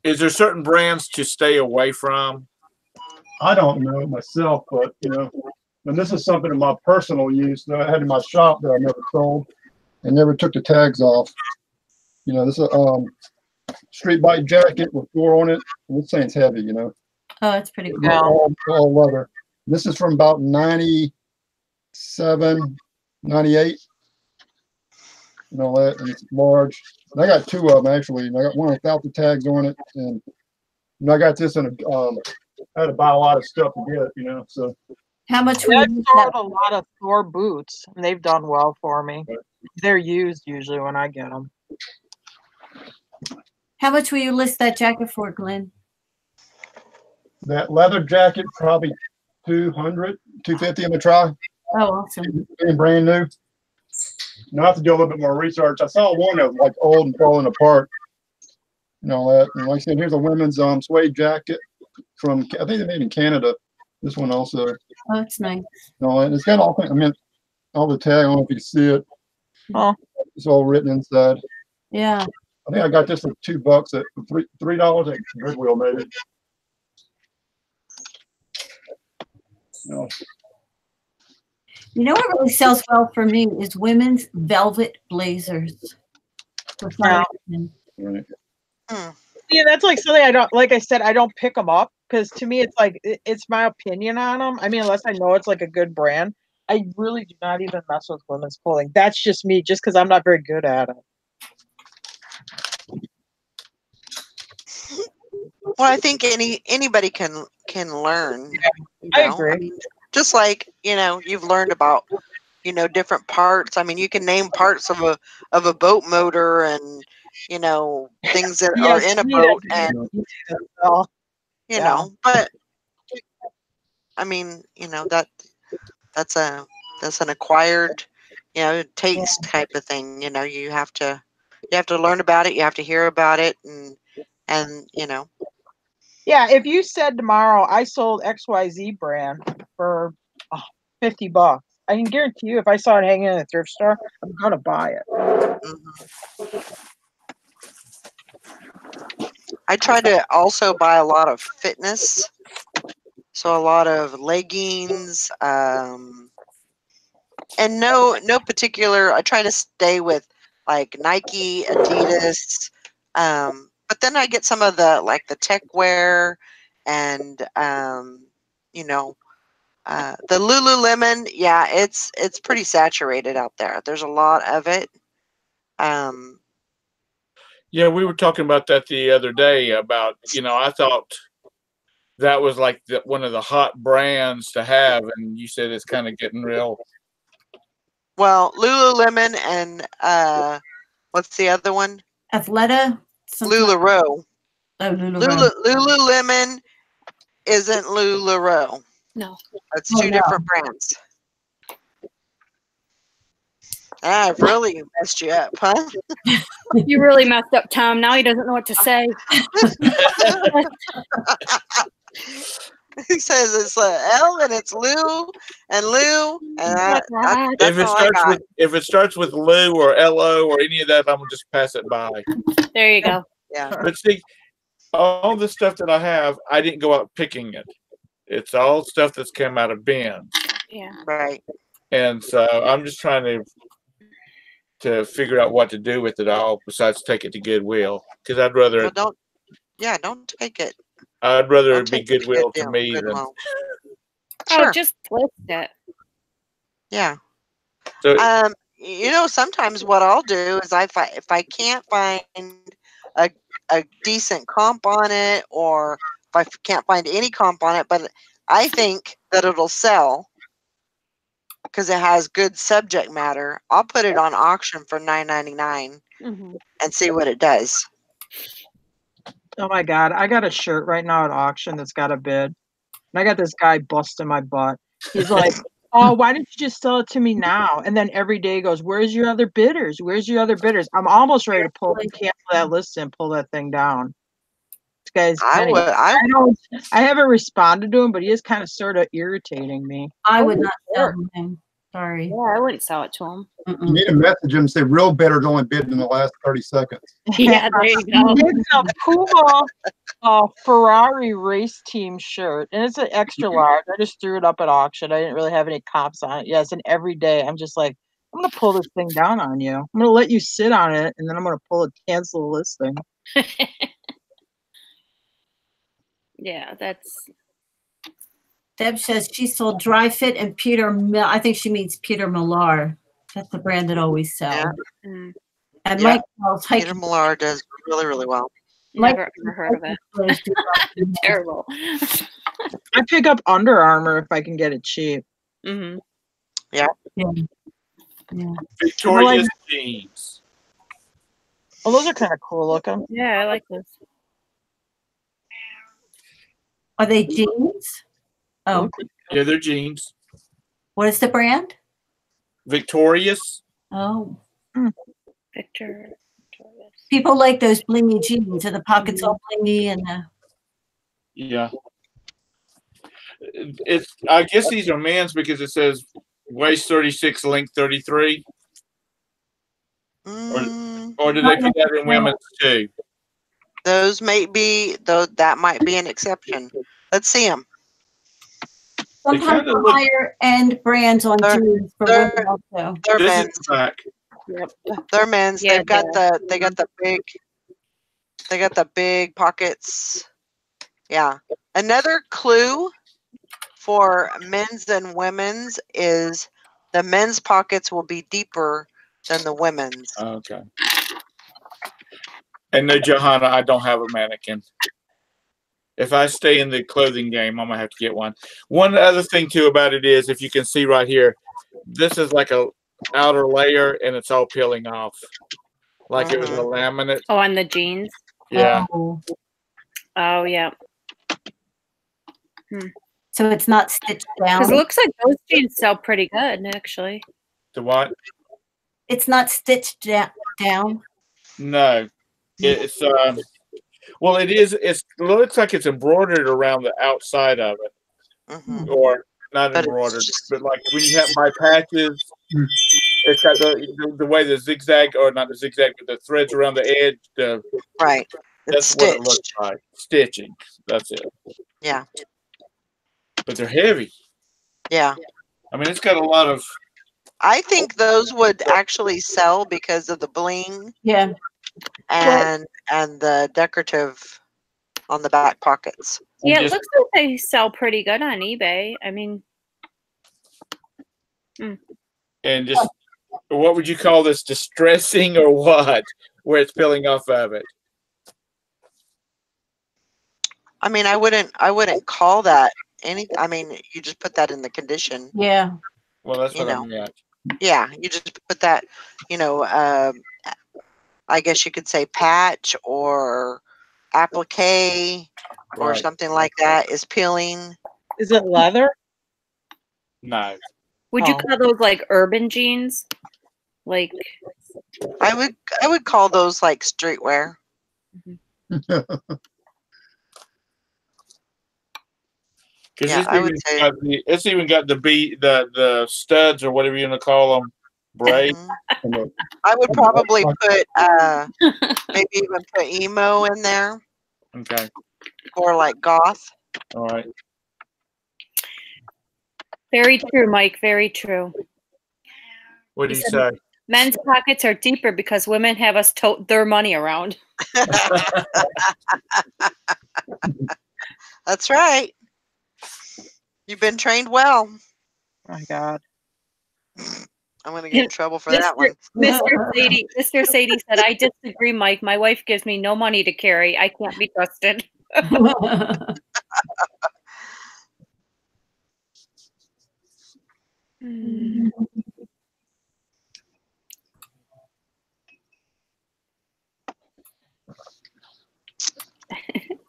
is there certain brands to stay away from? I don't know myself, but and this is something in my personal use that I had in my shop that I never sold and never took the tags off. This is a street bike jacket with 4 on it. And this thing's heavy, Oh, it's pretty cool. All leather. This is from about 97, 98. And all that, and it's large. And I got 2 of them actually. And I got one without the tags on it, and I got this in a. I had to buy a lot of stuff to get it, So how much? I've sold a lot of Thor boots, and they've done well for me. They're used usually when I get them. How much will you list that jacket for, Glenn? That leather jacket, probably $200, $250 in the try. Oh, awesome! Being brand new. I have to do a little bit more research. I saw one that was like old and falling apart. That. And like I said, here's a women's suede jacket from, I think they made in Canada. This one also. Oh, that's nice. And it's got all the tag. I don't know if you can see it. Oh. It's all written inside. Yeah. I think I got this for $2 at $3 at Goodwill maybe. What really sells well for me is women's velvet blazers. Yeah, that's like something I don't, like I said, I don't pick them up because to me it's like, it's my opinion on them. I mean, unless I know it's like a good brand. I really do not even mess with women's clothing. That's just me, just because I'm not very good at it. Well, I think anybody can learn. You I know, agree. I mean, just like you've learned about different parts. I mean, you can name parts of a boat motor and things that are Yes, in a you boat, do and that. You do that well. Yeah. But I mean, that's an acquired taste type of thing. You have to learn about it. You have to hear about it, and Yeah, if you said tomorrow I sold XYZ brand for $50, I can guarantee you if I saw it hanging in a thrift store, I'm gonna buy it. mhm. I try to also buy a lot of fitness, so a lot of leggings, and no particular. I try to stay with like Nike, Adidas, but then I get some of the tech wear and the Lululemon. Yeah, it's pretty saturated out there. There's a lot of it. Um, Yeah, we were talking about that the other day about, I thought that was like one of the hot brands to have, and you said it's kind of getting real. well, Lululemon and what's the other one? Athleta. LuLaRoe. Oh, LuLaRoe. Lululemon isn't LuLaRoe. No. That's Oh, two no. different brands. I've really messed you up, huh? You really messed up Tom. Now he doesn't know what to say. He says it's L and it's Lou and Lou, and that's If it all I starts got. with Lou or LO or any of that, I'm gonna just pass it by. There you go. Yeah. But see, all the stuff that I have, I didn't go out picking it. It's all stuff that's come out of bins. Yeah. Right. And so I'm just trying to figure out what to do with it all besides take it to Goodwill, because I'd rather Well, don't take it. I'd rather Don't it be take it to Goodwill to me than Goodwill. Oh, Sure. just list it. Yeah. so. Sometimes what I'll do is if I can't find a decent comp on it, or if I can't find any comp on it, but I think that it'll sell because it has good subject matter, I'll put it on auction for $9.99 Mm-hmm. and see what it does. Oh my God, I got a shirt right now at auction that's got a bid. And I got this guy busting my butt. He's like, oh, why didn't you just sell it to me now? And then every day he goes, where's your other bidders? Where's your other bidders? I'm almost ready to cancel that list and pull that thing down. This guy's I haven't responded to him, but he is kind of sort of irritating me. I would not sell him. Sorry. Yeah, I wouldn't sell it to him. You need to message him and say real bidders only bid in the last 30 seconds. Yeah, there you go. It's a Puma Ferrari race team shirt, and it's an extra large. I just threw it up at auction. I didn't really have any comps on it. Yes, and every day I'm just like, I'm gonna pull this thing down on you. I'm gonna let you sit on it, and then I'm gonna cancel the listing. Yeah, that's. Deb says she sold Dry Fit and Peter Mill. I think she means Peter Millar. That's the brand that always sells. Yeah. Mm. And Yeah. Mike sells Peter Millar does really, really well. Never heard of it. Terrible. I pick up Under Armour if I can get it cheap. Mm-hmm. Yeah. Yeah. Victoria's jeans. Well, those are kind of cool looking. Yeah, I like this. Are they jeans? Oh, Yeah, they're jeans. what is the brand? Victorious. Oh, Victor. people like those blingy jeans, and the pockets all blingy, and Yeah. I guess these are men's because it says waist 36, length 33. Or did they put that in women's too? Those may be, though. That might be an exception. Let's see them. sometimes the higher end brands on jeans for women also. They're This men's. is the back. Yep. They're men's. Yeah, They got the big pockets. Yeah. Another clue for men's and women's is The men's pockets will be deeper than the women's. Okay. And no, Johanna, I don't have a mannequin. If I stay in the clothing game, I'm gonna have to get one. One other thing too about it is, if you can see right here, this is like a outer layer, and it's all peeling off, like it was a laminate. Oh, on the jeans. Yeah. Oh, Oh, yeah. so it's not stitched Because down. it looks like those jeans sell pretty good, actually. The what? It's not stitched down. No. It's well, it is. It looks like it's embroidered around the outside of it, or not But it's embroidered, just- but like when you have my patches, it's got the way the zigzag, or not the zigzag, but the threads around the edge. Right. That's It's what it looks stitched. like. Stitching. That's it. Yeah. But they're heavy. Yeah. I mean, it's got a lot of. I think those would actually sell because of the bling Yeah. and the decorative on the back pockets. Yeah, it just- looks like they sell pretty good on eBay. I mean, And just, what would you call this? Distressing or what? Where it's peeling off of it. I mean, I wouldn't call that any. I mean, you just put that in the condition. Yeah. Well, that's You what I know. meant. Yeah, you just put that. I guess you could say patch or applique or Right. something like that is peeling. Is it leather? No. would you Oh. call those like urban jeans? Like, I would call those like streetwear. Because Yeah, I would say- it's even got the studs, or whatever you want to call them, braid. Mhm. I would probably put maybe even put emo in there Okay. or like goth. All right. very true, Mike. Very true. What do He you said- say? Men's pockets are deeper because women have us tote their money around. That's right. You've been trained well. My God. I'm gonna get in trouble for that one. Mr. Sadie said, I disagree, Mike. My wife gives me no money to carry. I can't be trusted.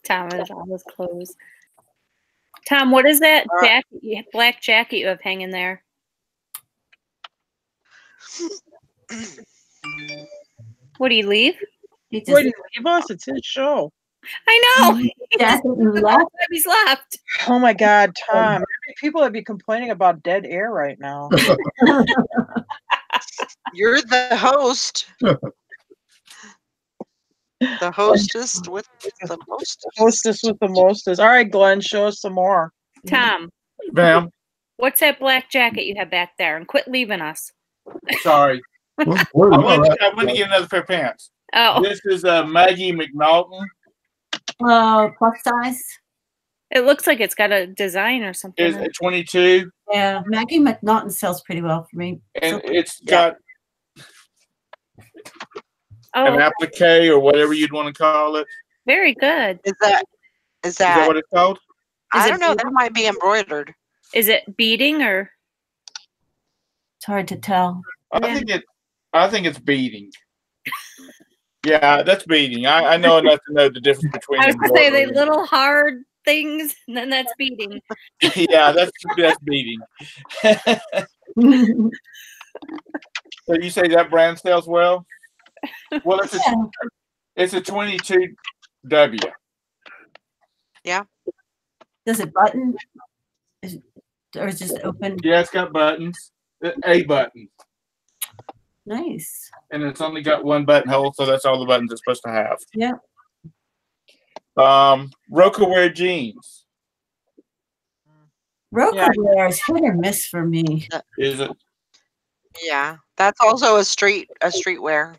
Tom is on his clothes. Tom, what is that jacket, black jacket you have hanging there? What do you leave? He Boy, just did he leave us? It's his show. I know. jacket and left. He's left. Oh my God, Tom. There be people that be complaining about dead air right now. You're the host. The hostess with the most. Hostess with the mostest. All right, Glenn, show us some more. Tom, Ma'am, what's that black jacket you have back there? And quit leaving us. sorry. I went to get another pair of pants. Oh, This is Maggie McNaughton. Plus size. it looks like it's got a design or something. Is it 22, Yeah. Maggie McNaughton sells pretty well for me. and So- it's got an Oh, applique, or whatever you'd want to call it. very good. Is that Is that what it's called? Is I it don't know. That might be embroidered. Is it beading or? It's hard to tell. I think it's beading. Yeah, that's beading. I know enough to know the difference between. I was going to say they embroidery. little hard things, and then that's beading. Yeah, that's beading. So you say that brand sells well? Well, it's a 22W. Does it button? Or is it just open? Yeah, it's got buttons. A button. Nice. And it's only got one button hole, so that's all the buttons it's supposed to have. Yeah. Roka wear jeans. Roka wear is hit or miss for me. Is it? Yeah, that's also a streetwear.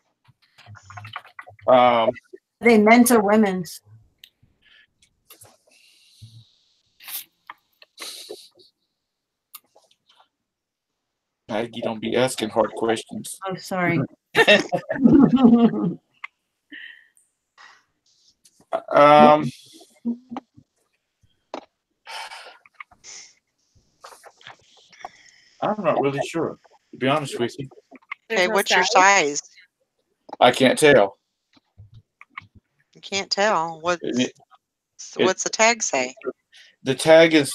Are they men's or women's? Maggie, don't be asking hard questions. Oh, sorry. I'm not really sure, to be honest with you. There's Okay, no what's your size? size? I can't tell. You can't tell. What's It- what's the tag say? The tag is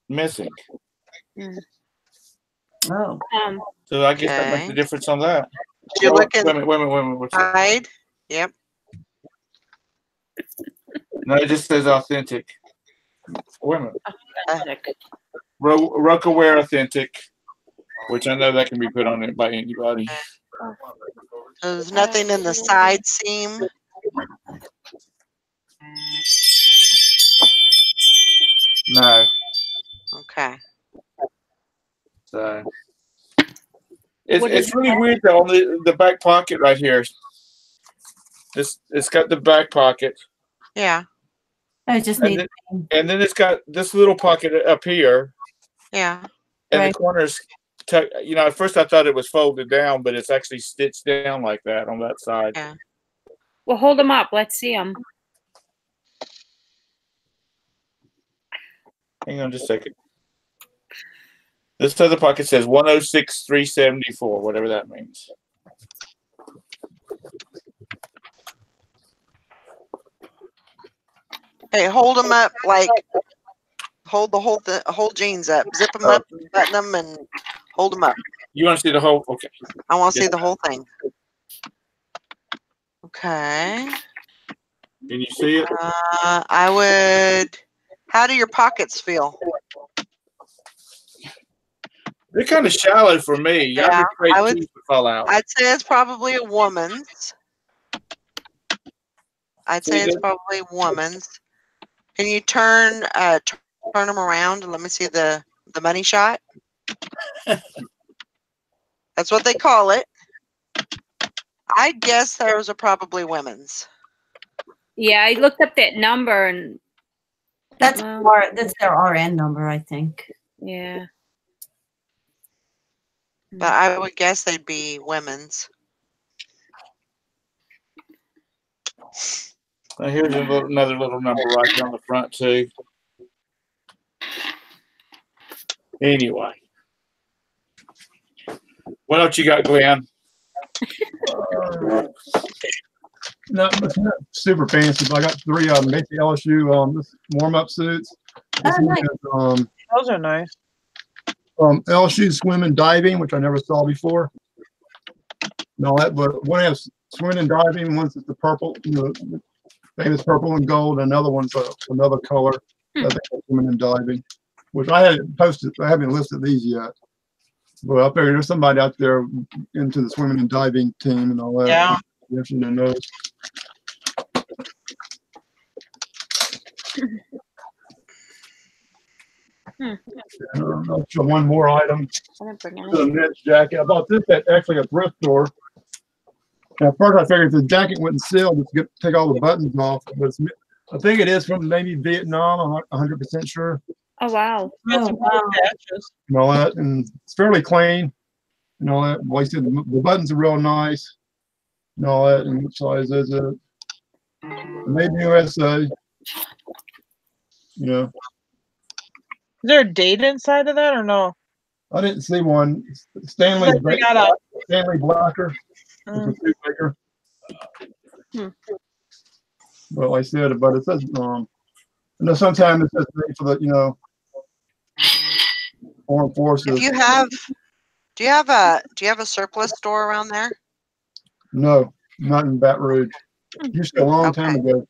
missing. Oh. So I guess that makes Okay. a difference on that. Did you Oh, look in wait a minute. What's that? side? Yep. No, it just says authentic. Wait a minute. Authentic. Rockaware authentic, which I know that can be put on it by anybody. There's nothing in the side seam. No. Okay. So What is it's really weird though on the back pocket right here. It's got the back pocket. Yeah. I just need. And then it's got this little pocket up here, Yeah. and Right. the corners. At first I thought it was folded down, but it's actually stitched down like that on that side. Yeah. Well, hold them up. Let's see them. Hang on just a second. This other pocket says 106,374, whatever that means. Hey, hold them up like hold the whole jeans up. Zip them up, button them, and hold them up. You want to see the whole? Okay. I want to see the whole thing. Okay. Can you see it? I would. How do your pockets feel? They're kind of shallow for me. Yeah, I'd be I afraid would- teeth would fall out. I'd say it's probably a woman's. Can you turn them around and let me see the money shot? That's what they call it. I guess those are probably women's. Yeah, I looked up that number and That's their RN number, I think. yeah. But I would guess they'd be women's. Now here's another little number right here on the front too. Anyway, what else you got, Glenn? Not super fancy, but I got 3 basic LSU warm-up suits. This one has, Those are nice. LSU swim and diving, which I never saw before. And all that, but one has swimming and diving. One's the purple, the famous purple and gold. Another one's another color. I think that's swimming and diving, which I hadn't posted. I haven't listed these yet. But I figured there's somebody out there into the swimming and diving team and all that. Yeah. Interesting to know. So one more item. The knit jacket. I bought this at actually a thrift store. And at first I figured if the jacket wouldn't sell, just take all the buttons off. But I think it is from maybe Vietnam. I'm not 100% sure. Oh wow. Oh, wow. And all that, and it's fairly clean. And all that. Like I said, the buttons are real nice. And all that. And what size is it? Made in USA. You know. Is there a date inside of that or no? I didn't see one. Stanley They got a- Blacker. It's a suit maker. Well, like I said, but it says I know sometimes it says made for the armed forces. Do you have a surplus store around there? No, not in Baton Rouge. Used to a long time ago.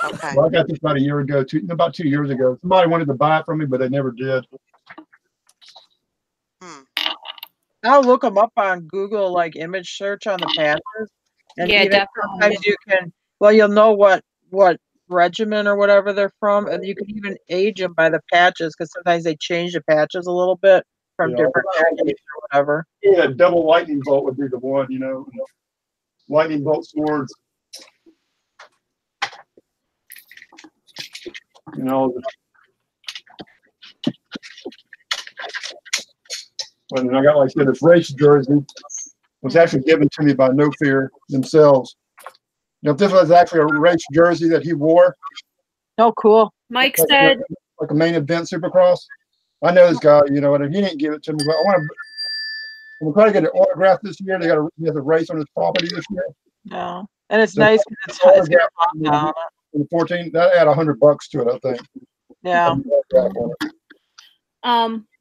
Okay. Well, I got this about a year ago, about 2 years ago. Somebody wanted to buy it from me, but they never did. I'll look them up on Google, like image search on the patches. And Yeah, even definitely. sometimes you can, well, you'll know what regiment or whatever they're from, and you can even age them by the patches because sometimes they change the patches a little bit from different packages or whatever. Yeah, double lightning bolt would be the one, lightning bolt swords. And I got, like I said, this race jersey was actually given to me by No Fear themselves. You know, if this was actually a race jersey that he wore, Oh, cool. Mike like, said, like a main event Supercross. I know this guy, you know, and if he didn't give it to me, but I'm trying to get an autograph this year. He has a race on his property this year. Yeah. And it's So nice because it's got a lock down. in 14, that add $100 to it, I think. Yeah.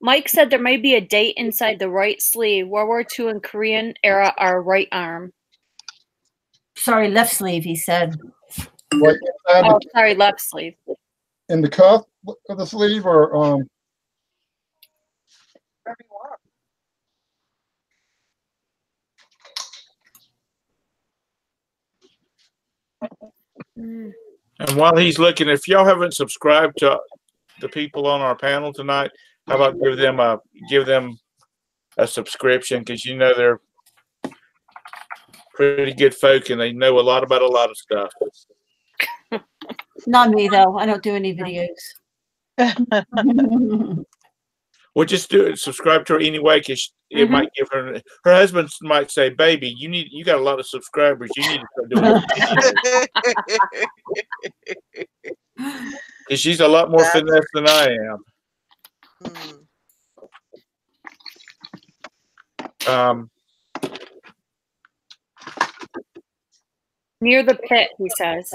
Mike said there may be a date inside the right sleeve. World War II and Korean era are right arm. Sorry, left sleeve, he said. Like Oh, sorry, left sleeve. in the cuff of the sleeve, or Mm. And while he's looking, if y'all haven't subscribed to the people on our panel tonight, how about give them a subscription, because you know they're pretty good folk and they know a lot about a lot of stuff. Not me, though. I don't do any videos. Well, just do it. Subscribe to her anyway, because it might give her husband might say, "Baby, you got a lot of subscribers. You need to start doing it." Because she's a lot more finesse than I am. Near the pit, he says.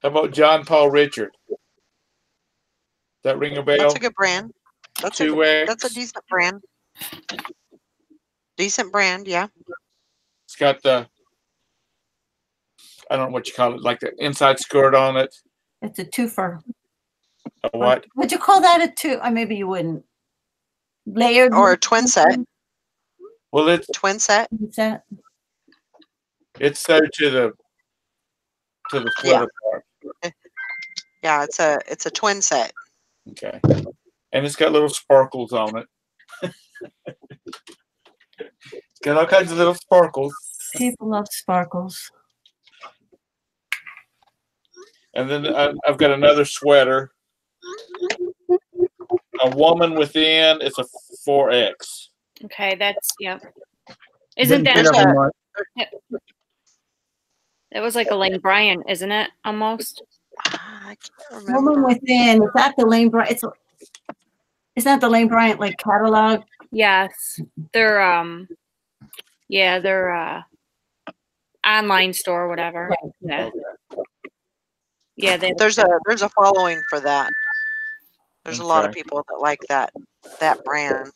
How about John Paul Richard? That ring a bell? That's a good brand. That's a decent brand. Decent brand, yeah. It's got the, I don't know what you call it, like the inside skirt on it. It's a twofer. A what? Would you call that a two? Or maybe you wouldn't. Layered. Or a twin set. Well, it's Twin set. It's sewed to the sweater part. Yeah, it's a twin set. Okay. And it's got little sparkles on it. It's got all kinds of little sparkles. People love sparkles. And then I've got another sweater. A woman within. It's a 4X. Okay, that's, yeah. Isn't that it was like a Lane Bryant, isn't it? Almost. I can't remember. Woman Within. Is that the Lane Bryant? Is that the Lane Bryant like catalog? Yes. They're online store or whatever. Right. Yeah. Yeah, There's a following for that. There's a lot of people that like that brand.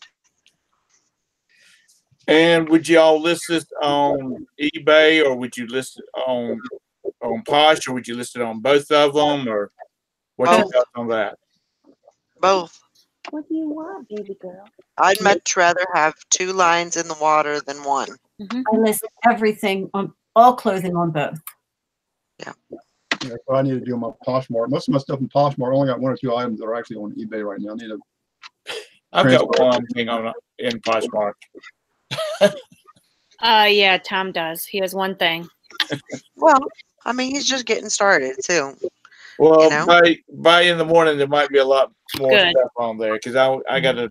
And would y'all list this on eBay, or would you list it on Posh, or would you list it on both of them, or what's your thoughts on that? Both. What do you want, baby girl? I'd much rather have 2 lines in the water than 1. I list everything on all clothing on both. Yeah. Yeah, so I need to do my Poshmark. Most of my stuff in Poshmark, I only got 1 or 2 items that are actually on eBay right now. I need to. I've got one thing in Poshmark. Yeah, Tom does. He has one thing. Well, I mean, he's just getting started too. Well, you know? by in the morning there might be a lot more Good. stuff on there, because I got to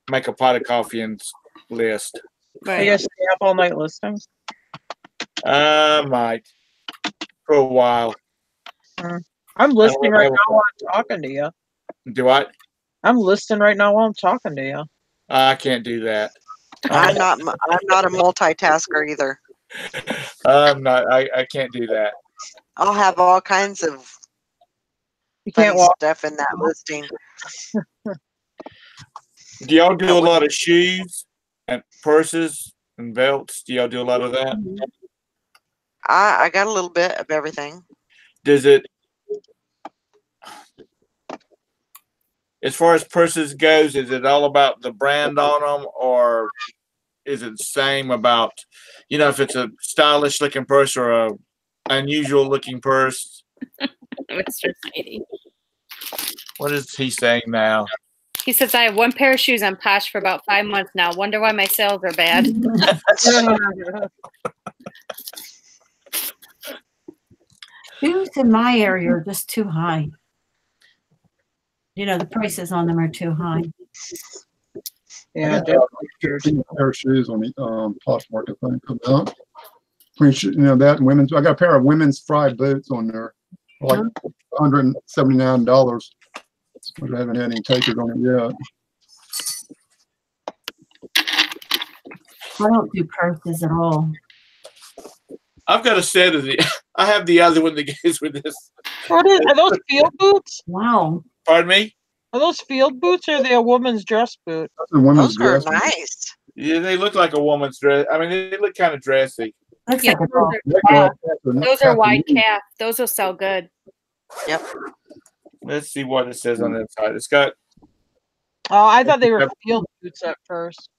make a pot of coffee and list. I guess stay up all night listing. I might for a while. I'm listing right now while I'm talking to you. Do what? I'm listing right now while I'm talking to you. I can't do that. I'm not a multitasker either. I'm not. I can't do that. I'll have all kinds of You can't funny walk. stuff in that listing. Do y'all do a lot of shoes and purses and belts? Do y'all do a lot of that? I got a little bit of everything. Does it, as far as purses goes, is it all about the brand on them, or is it the same about, if it's a stylish looking purse or a unusual looking purse? Mr. Sadie. What is he saying now? He says, I have 1 pair of shoes on Posh for about 5 months now. Wonder why my sales are bad. Shoes in my area are just too high. The prices on them are too high. Yeah, I got 15 pair of shoes on the Poshmark, I think. About. That and women's. I got a pair of women's fried boots on there, like $179. But I haven't had any takers on it yet. I don't do purses at all. I've got a set of the. I have the other one that goes with this. Are those field boots? Wow. Pardon me? Are those field boots or are they a woman's dress boot? That's a women's Those are dress. nice. Yeah, they look like a woman's dress. I mean, they look kind of dressy. Looks Yeah, like a those are wide calf. Those will sell good. Yep. Let's see what it says on the inside. It's got. Oh, I thought they were field boots at first.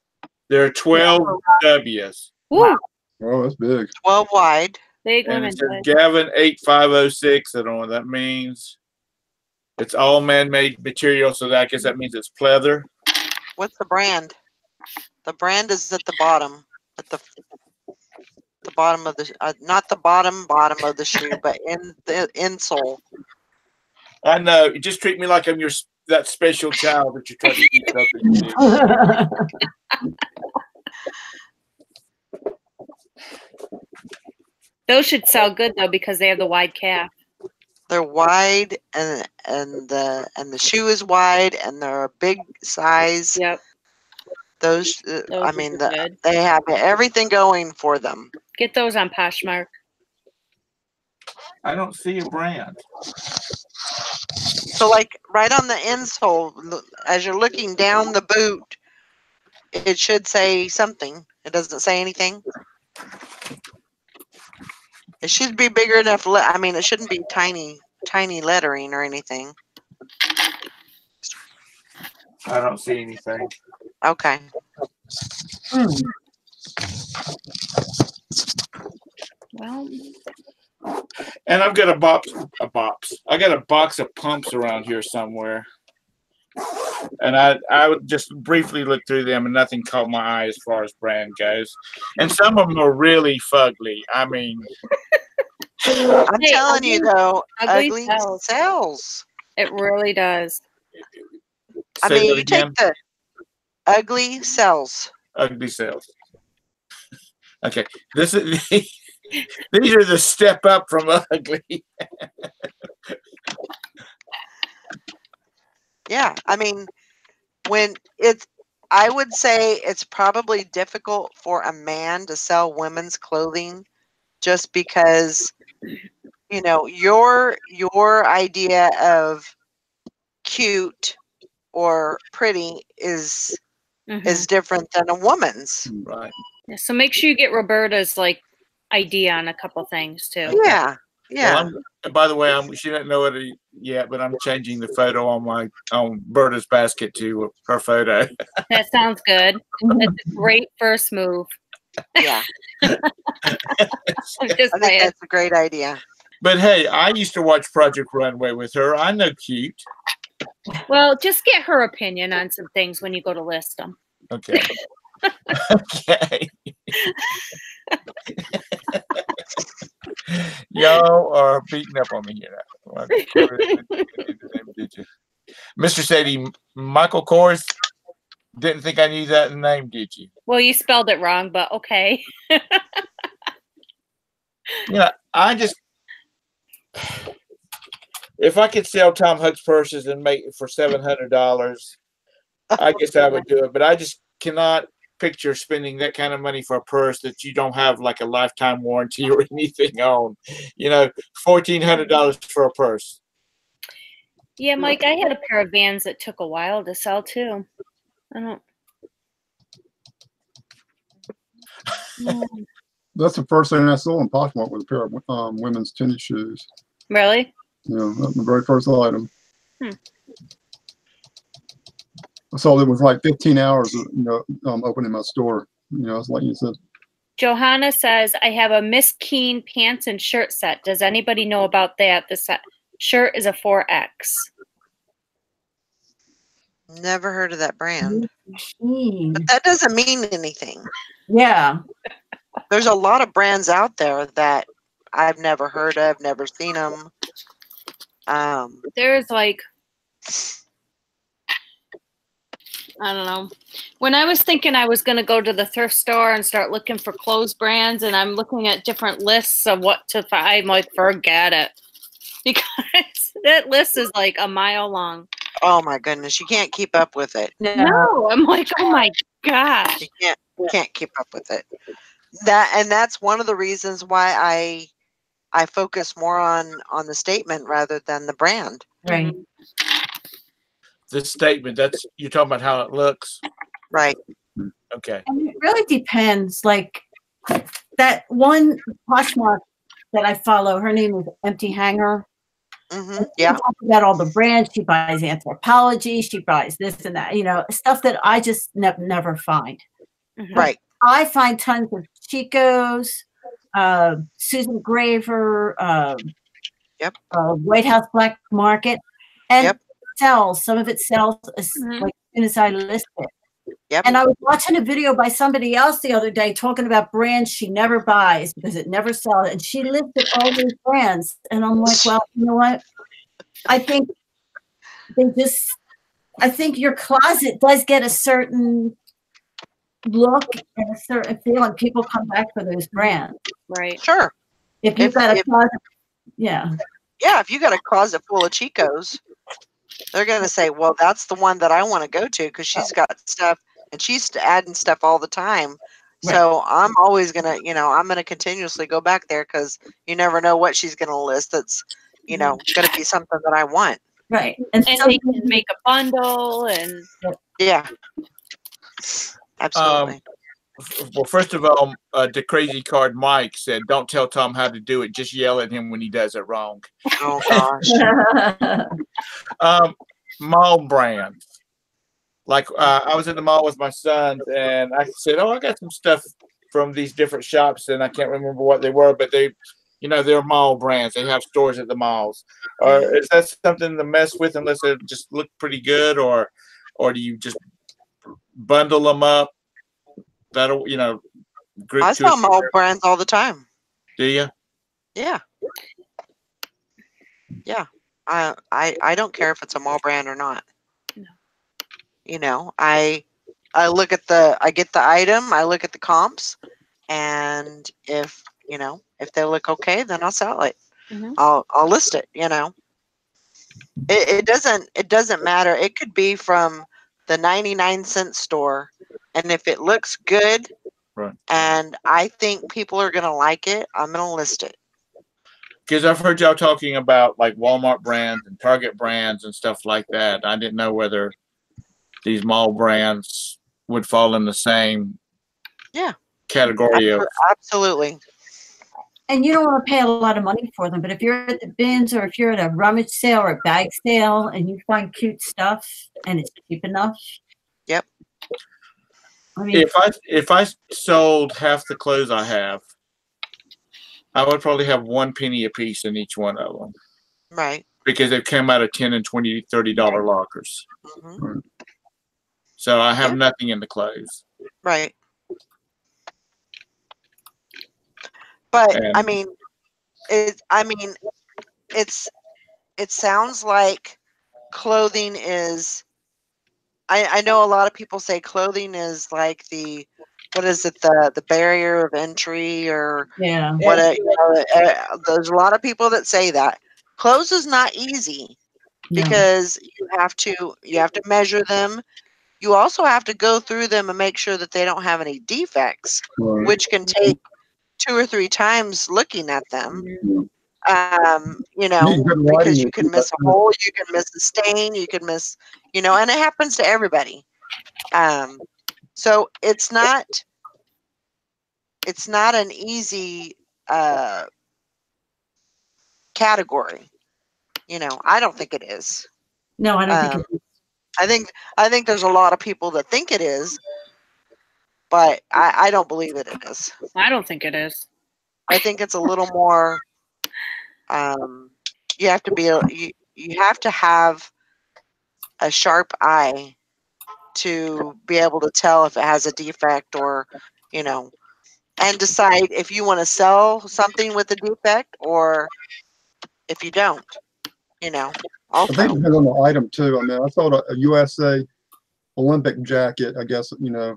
There are 12 W's. Woo! Oh, that's big. 12 wide. Big And women. it says Gavin 8506. I don't know what that means. It's all man-made material, so I guess that means it's pleather. What's the brand? The brand is at the bottom. At the bottom of the not the bottom of the shoe, but in the insole. I know. You just treat me like I'm that special child that you try to keep up with. Those should sell good though because they have the wide calf. They're wide and the shoe is wide and they're a big size. Yep. Those I are mean, good. they have everything going for them. Get those on Poshmark. I don't see a brand. So, like right on the insole, as you're looking down the boot, it should say something. It doesn't say anything. It should be bigger enough. I mean, it shouldn't be tiny lettering or anything. I don't see anything. Okay. Well, And I've got I got a box of pumps around here somewhere. And I would just briefly look through them and nothing caught my eye as far as brand goes. And some of them are really fugly. I mean, I'm telling you though, ugly sells. it really does. I say mean, that you again. take the ugly sells. Ugly sales. Okay, this is these are the step up from ugly. Yeah, I mean, I would say it's probably difficult for a man to sell women's clothing just because, your idea of cute or pretty is different than a woman's. Right. Yeah, so make sure you get Roberta's idea on a couple things too. Yeah. Yeah. Well, by the way, she didn't know it yet, but I'm changing the photo on Berta's basket to her photo. That sounds good. That's a great first move. Yeah. Just I think saying. that's a great idea. But hey, I used to watch Project Runway with her. I know cute. Well, just get her opinion on some things when you go to list them. Okay. Okay. Y'all are beating up on me here. Mr. Sadie, Michael Kors, didn't think I knew that name, did you? Well, you spelled it wrong, but okay. I just, if I could sell Tom Hooks purses and make it for $700, I guess I would do it. But I just cannot picture spending that kind of money for a purse that you don't have like a lifetime warranty or anything on. $1,400 for a purse. Yeah, Mike, I had a pair of Vans that took a while to sell too. I don't. That's the first thing I saw in Poshmark was a pair of women's tennis shoes. Really? Yeah, that's my very first item. Hmm. So it was like 15 hours, opening my store. It's like you said. Johanna says, I have a Miss Keen pants and shirt set. Does anybody know about that? The shirt is a 4X. Never heard of that brand. Mm. But that doesn't mean anything. Yeah. There's a lot of brands out there that I've never heard of, never seen them. There's I don't know. When I was thinking I was going to go to the thrift store and start looking for clothes brands, and I'm looking at different lists of what to find, I'm like, forget it. Because that list is like a mile long. Oh my goodness, you can't keep up with it. No, I'm like, oh my gosh. You can't keep up with it. That's one of the reasons why I focus more on the statement rather than the brand. Right. The statement, that's you're talking about how it looks. Right. Okay. And it really depends. Like that one Poshmark that I follow, her name is Empty Hanger. Mm-hmm. Yeah. She talks about all the brands. She buys Anthropology. She buys this and that. You know, stuff that I just never find. Right. I find tons of Chico's, Susan Graver, Yep. White House Black Market, and Yep. sells. Some of it sells as, like, as soon as I list it. Yep. And I was watching a video by somebody else the other day talking about brands she never buys because it never sells. And she listed all these brands. And I'm like, well, you know what? I think I think your closet does get a certain look and a certain feeling. People come back for those brands. Right. Sure. If you've got a closet, yeah. Yeah, if you got a closet full of Chicos, they're going to say, well, that's the one that I want to go to because she's got stuff and she's adding stuff all the time. Right. So I'm always going to, I'm going to continuously go back there because you never know what she's going to list that's, going to be something that I want. Right. And they can make a bundle and. Yeah. Absolutely. Well, first of all, the crazy card Mike said, "Don't tell Tom how to do it. Just yell at him when he does it wrong." Oh gosh. Mall brands. Like I was in the mall with my son, and I said, "Oh, I got some stuff from these different shops," and I can't remember what they were, but they, they're mall brands. They have stores at the malls. Or is that something to mess with unless it just look pretty good, or do you just bundle them up? That'll, group. I sell mall brands all the time. Do you? Yeah. Yeah. I don't care if it's a mall brand or not. No. I look at I get the item, I look at the comps, and if they look okay, then I'll sell it. Mm-hmm. I'll list it, It doesn't matter. It could be from the 99-cent store, and if it looks good, right, and I think people are gonna like it, I'm gonna list it. Because I've heard y'all talking about like Walmart brands and Target brands and stuff like that. I didn't know whether these mall brands would fall in the same category of. Absolutely. And you don't want to pay a lot of money for them, but if you're at the bins or if you're at a rummage sale or a bag sale and you find cute stuff and it's cheap enough. Yep. I mean, if I sold half the clothes I have, I would probably have 1 penny a piece in each one of them. Right. Because they come out of $10 and $20, $30 lockers. Mm-hmm. So I have nothing in the clothes. Right. But it sounds like clothing is. I know a lot of people say clothing is like the barrier of entry or there's a lot of people that say that clothes is not easy because you have to measure them. You also have to go through them and make sure that they don't have any defects, which can take 2 or 3 times looking at them. Because you can miss a hole, you can miss a stain, you can miss, and it happens to everybody. So it's not an easy category. I don't think it is. No, I don't think it is. I think there's a lot of people that think it is, but I don't believe it is. I don't think it is. I think it's a little more. You have to have a sharp eye to be able to tell if it has a defect or, and decide if you want to sell something with a defect or if you don't, I think it depends on the item too. I mean, I sold a USA Olympic jacket, I guess, you know,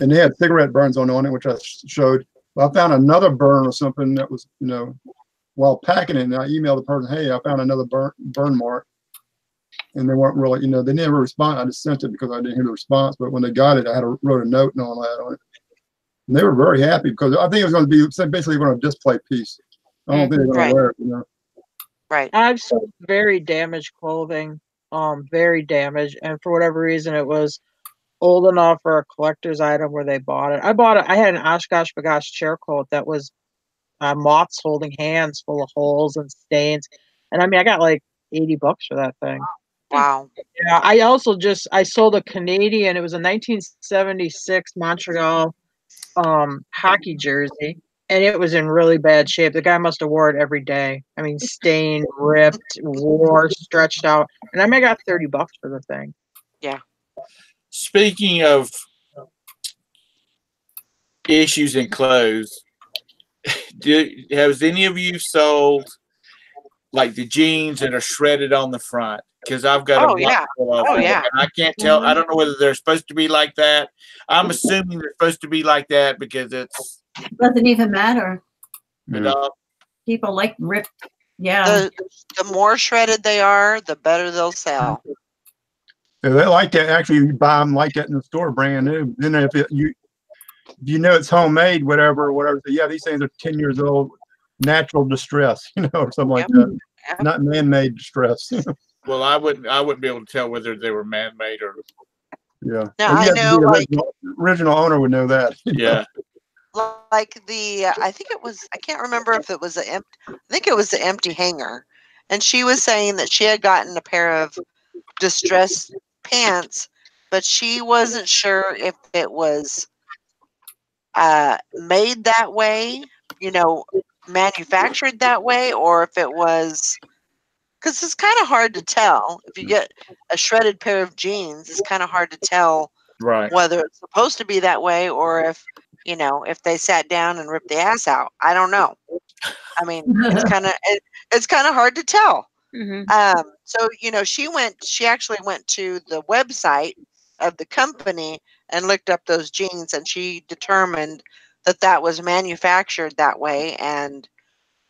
and they had cigarette burns on it, which I showed. I found another burn or something that was, you know, while packing it, and I emailed the person, hey, I found another burn mark. And they weren't really, you know, they never responded. I just sent it because I didn't hear the response. But when they got it, I wrote a note and all that on it. And they were very happy because I think it was going to be basically going to display piece. I don't think they're going to wear it, you know. Right. I've sold very damaged clothing, very damaged, and for whatever reason, it was old enough for a collector's item where they bought it. I had an Oshkosh Bagosh chair coat that was moths holding hands full of holes and stains, and I mean, I got like $80 for that thing. Wow. Yeah, I sold a Canadian. It was a 1976 Montreal hockey jersey, and it was in really bad shape. The guy must have wore it every day. I mean, stained, ripped, wore, stretched out, and I mean, I got $30 for the thing. Yeah. Speaking of issues in clothes, has any of you sold like the jeans that are shredded on the front? Because I've got Oh, a yeah. couple of Oh, them, yeah. and I can't tell. I don't know whether they're supposed to be like that. I'm assuming they're supposed to be like that because it's Doesn't even matter. you know. People like ripped. Yeah. The more shredded they are, the better they'll sell. Yeah, they like that. Actually, you buy them like that in the store, brand new. Then if you know it's homemade, whatever. So yeah, these things are 10 years old, natural distress, you know, or something like that. Yep. Not man-made distress. Well, I wouldn't be able to tell whether they were man-made or Yeah. Now, And I you have to know, be like, original owner would know that. yeah. like I think it was, I can't remember if it was I think it was the empty hanger. And she was saying that she had gotten a pair of distressed pants, but she wasn't sure if it was made that way, you know, manufactured that way, or if it was, because it's kind of hard to tell. If you get a shredded pair of jeans, it's kind of hard to tell Right. whether it's supposed to be that way or if, you know, if they sat down and ripped the ass out. I don't know. I mean, it's kind of hard to tell. So, you know, she actually went to the website of the company and looked up those jeans, and she determined that that was manufactured that way. And,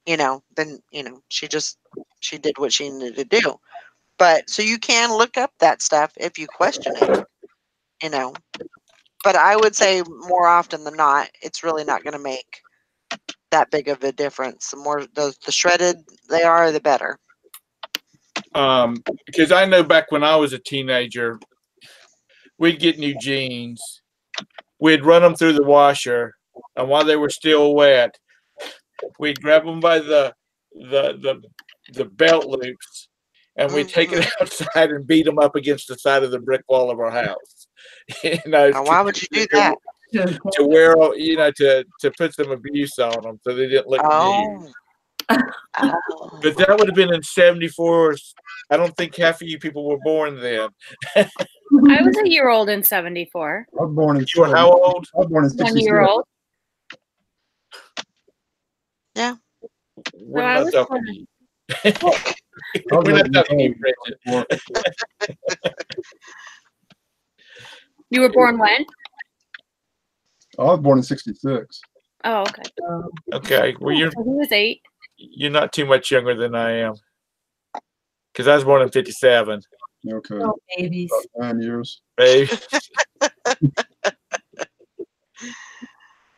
you know, then, you know, she did what she needed to do. But so you can look up that stuff if you question it, you know. But I would say more often than not, it's really not going to make that big of a difference. The more the shredded they are, the better. Because I know back when I was a teenager, we'd get new jeans, we'd run them through the washer, and while they were still wet, we'd grab them by the belt loops, and we'd take it outside and beat them up against the side of the brick wall of our house. You know, Now, why would you do that? To wear, you know, to put some abuse on them so they didn't look new. Oh. But that would have been in '74. I don't think half of you people were born then. I was a year old in '74. I was born in. You were how old? I was born in 66. 1 year old. Yeah. We're So I not was talking. born- We're not talking to you, Bridget. You were born when? I was born in 66. Oh, okay. Okay. Well, So he was 8. you're not too much younger than I am. Because I was born in '57. Okay. Oh, babies. About 9 years. Babe.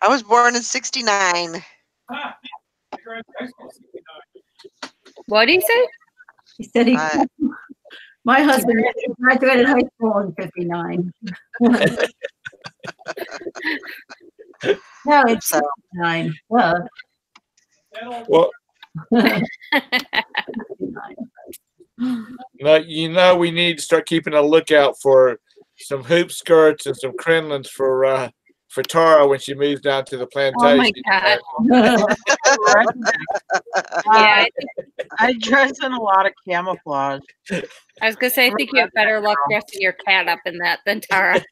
I was born in '69. What did he say? He said Uh, my husband graduated high school in '59. No, it's So 69. Well, Well, 69. no, you know, we need to start keeping a lookout for some hoop skirts and some crinolines for Tara when she moves down to the plantation. Oh my God. Yeah, I dress in a lot of camouflage. I was gonna say, I think you have better luck dressing your cat up in that than Tara.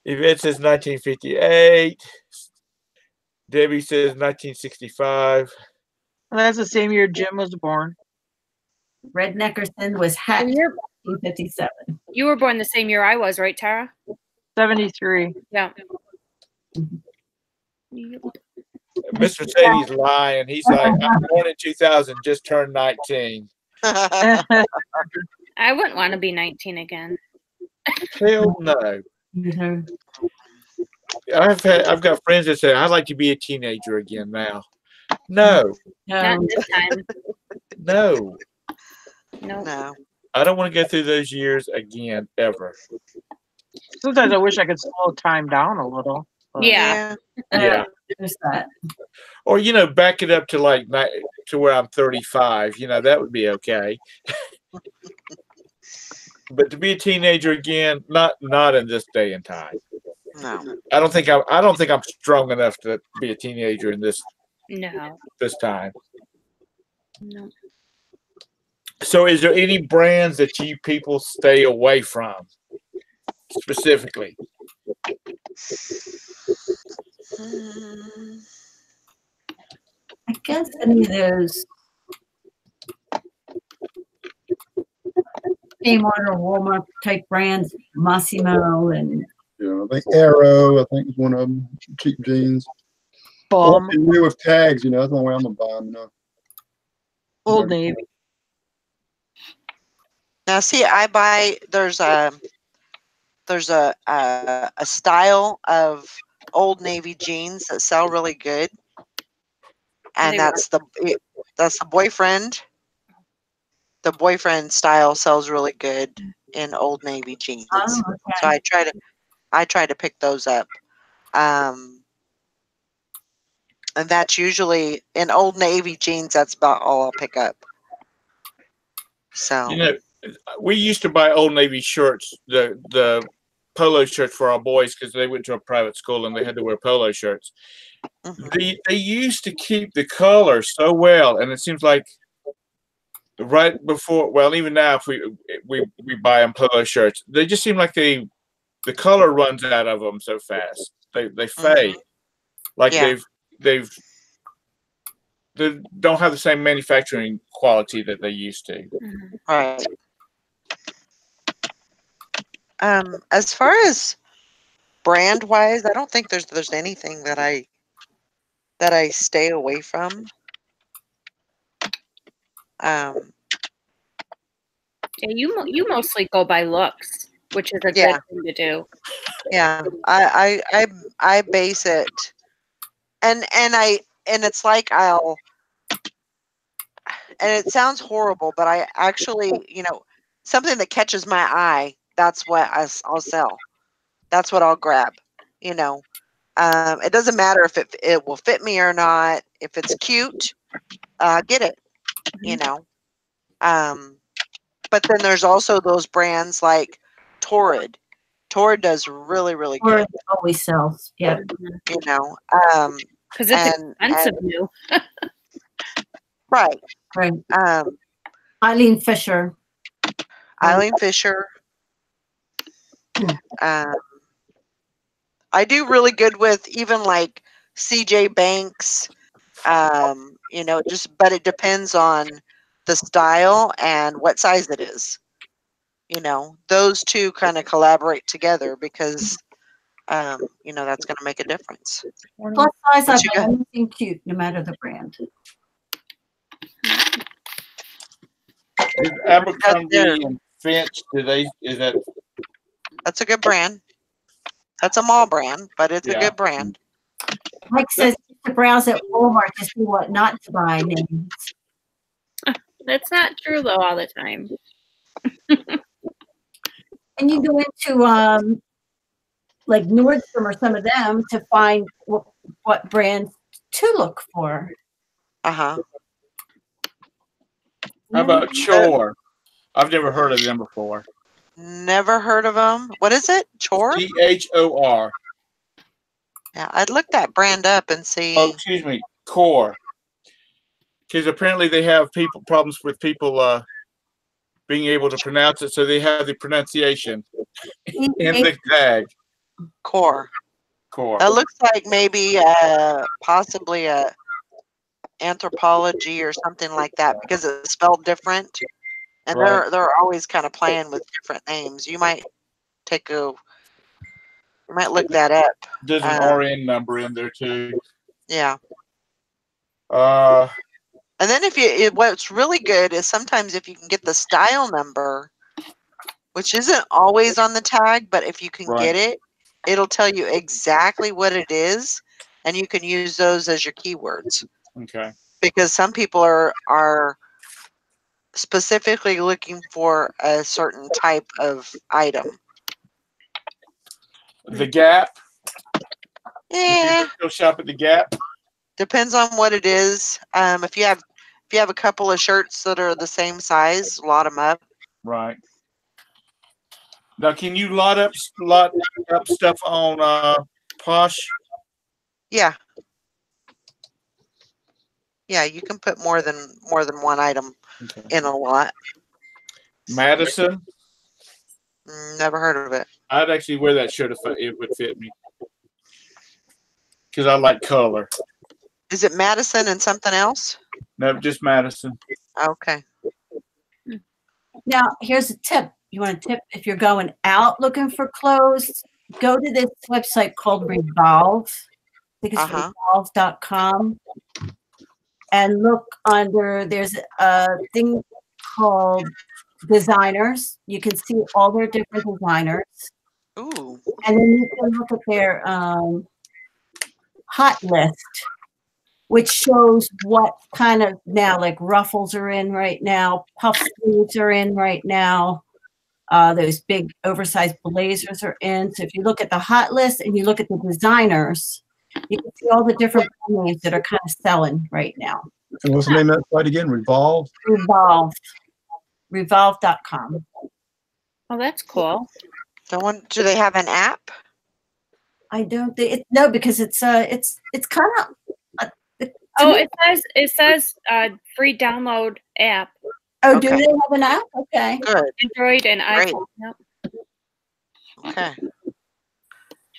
Yvette says 1958. Debbie says 1965. And that's the same year Jim was born. Red Neckerson was hacked. 1957. You were born the same year I was, right, Tara? 73. Yeah. Mr. Sadie's lying. He's like, I'm born in 2000, just turned 19. I wouldn't want to be 19 again. Hell no. Mhm. I've got friends that say I'd like to be a teenager again now. No, Not this time. no. No. No. I don't want to go through those years again ever. Sometimes I wish I could slow time down a little. but- Yeah. Yeah. There's that. Or back it up to like to where I'm 35. That would be okay. But to be a teenager again, not in this day and time. No. I don't think I'm strong enough to be a teenager in this No. time. No. So is there any brands that you people stay away from specifically? I guess any of those Kmart or Walmart type brands, Massimo and Yeah, I think Arrow, I think is one of them. Cheap jeans. Bum. New with tags, that's the only way I'm gonna buy them. Old Navy. Now, see, there's a style of Old Navy jeans that sell really good, and They that's the boyfriend. The boyfriend style sells really good in Old Navy jeans. oh, So okay. I try to pick those up. And that's usually in Old Navy jeans. That's about all I'll pick up. So We used to buy Old Navy shirts, the polo shirts for our boys because they went to a private school and they had to wear polo shirts. mhm. They used to keep the color so well, and it seems like right before, well, even now, if we buy them polo shirts, they just seem like the color runs out of them so fast. They fade, like Yeah. they don't have the same manufacturing quality that they used to. Right. As far as brand wise, I don't think there's anything that I stay away from. Yeah, you mostly go by looks, which is a Yeah. good thing to do. Yeah, I base it, and it's like and it sounds horrible, but I actually, something that catches my eye, that's what I'll sell. That's what I'll grab. It doesn't matter if it will fit me or not. If it's cute, get it. But then there's also those brands like Torrid. Torrid does really, really Or good. it always sells. Yeah. Because it's And expensive new. right. Right. Eileen Fisher. Fisher. I do really good with even like CJ Banks. But it depends on the style and what size it is. Those two kind of collaborate together because that's going to make a difference. Plus size, What I you buy got? anything cute, no matter the brand. Is Abercrombie and Finch, That's a good brand. That's a mall brand, but it's a good brand. Mike says to browse at Walmart to see what not to buy names. That's not true though all the time. And you go into like Nordstrom or some of them to find what brands to look for. How about Chore? I've never heard of them before. Never heard of them. What is it? Chore? CHOR. Yeah, I'd look that brand up and see. Oh, excuse me, Core. Because apparently they have problems with people being able to pronounce it, so they have the pronunciation in the tag. Core. That looks like maybe possibly a anthropology or something like that because it's spelled different And Right. they're always kind of playing with different names. You might look that up. There's an RN number in there too. Yeah. Uh, And then what's really good is sometimes if you can get the style number, which isn't always on the tag, but if you can Right. get it, it'll tell you exactly what it is, and you can use those as your keywords. okay. Because some people are specifically looking for a certain type of item. The Gap. Yeah, Go shop at the Gap. depends on what it is. If you have a couple of shirts that are the same size, lot them up. Right. Now, can you lot up stuff on Posh? Yeah. Yeah, you can put more than one item Okay. in a lot. Madison. Never heard of it. I'd actually wear that shirt if it would fit me, because I like color. Is it Madison and something else? No, just Madison. Okay. Now, here's a tip. You want a tip? If you're going out looking for clothes, go to this website called Revolve. I think it's revolve.com. And look under, there's a thing called designers. You can see all their different designers. Ooh. And then you can look at their hot list, which shows what kind of now, like ruffles are in right now, puff sleeves are in right now. Those big oversized blazers are in. So if you look at the hot list and you look at the designers, you can see all the different names that are kind of selling right now. And what's the name of that site again? Revolve? Revolve. Revolve.com. Oh, that's cool. Do they have an app? I don't think no, because it's kind of it says free download app. Oh, do they have an app? Okay. Good. Android and Great. iPhone. Yep. Okay.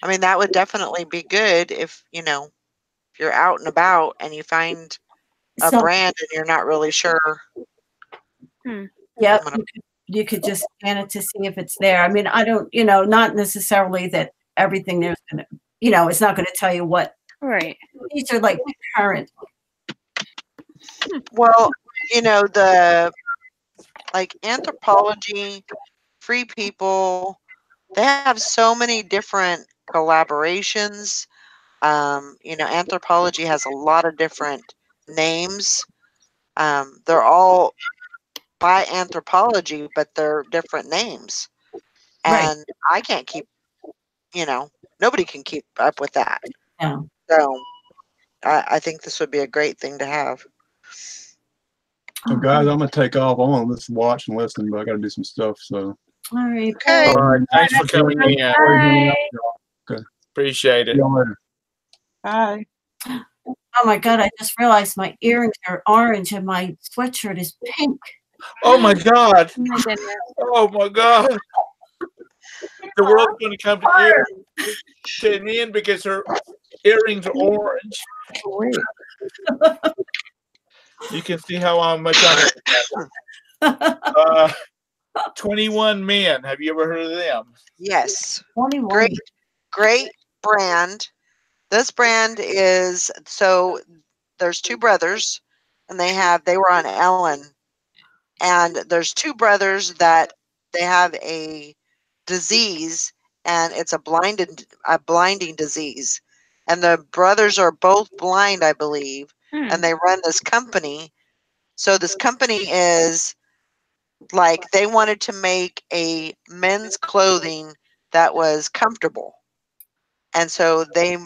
I mean, that would definitely be good if you're out and about and you find a brand and you're not really sure. Yep. You could just scan it to see if it's there. I mean, I don't, not necessarily that everything there's going to, it's not going to tell you what. Right. These are like current. Well, the Anthropology, Free People, they have so many different collaborations. Anthropology has a lot of different names. They're all by Anthropology, but they're different names. And I can't keep, nobody can keep up with that. Yeah. So I think this would be a great thing to have. So guys, I'm gonna take off. I want to listen, watch, and listen, but I got to do some stuff. So. All right. Okay. All right. Thanks for coming in. Bye. Okay. Appreciate it. See y'all later. Bye. Oh my God! I just realized my earrings are orange and my sweatshirt is pink. Oh my God. Oh my goodness. Oh my God. The world's going to come to an end because her earrings are orange. You can see how much I'm 21 Men. Have you ever heard of them? Yes. 21. Great brand. This brand is, so there's two brothers and they were on Ellen, and there's two brothers that they have a disease, and it's a blinding disease. And the brothers are both blind, I believe, and they run this company. So this company is like, they wanted to make a men's clothing that was comfortable. And so they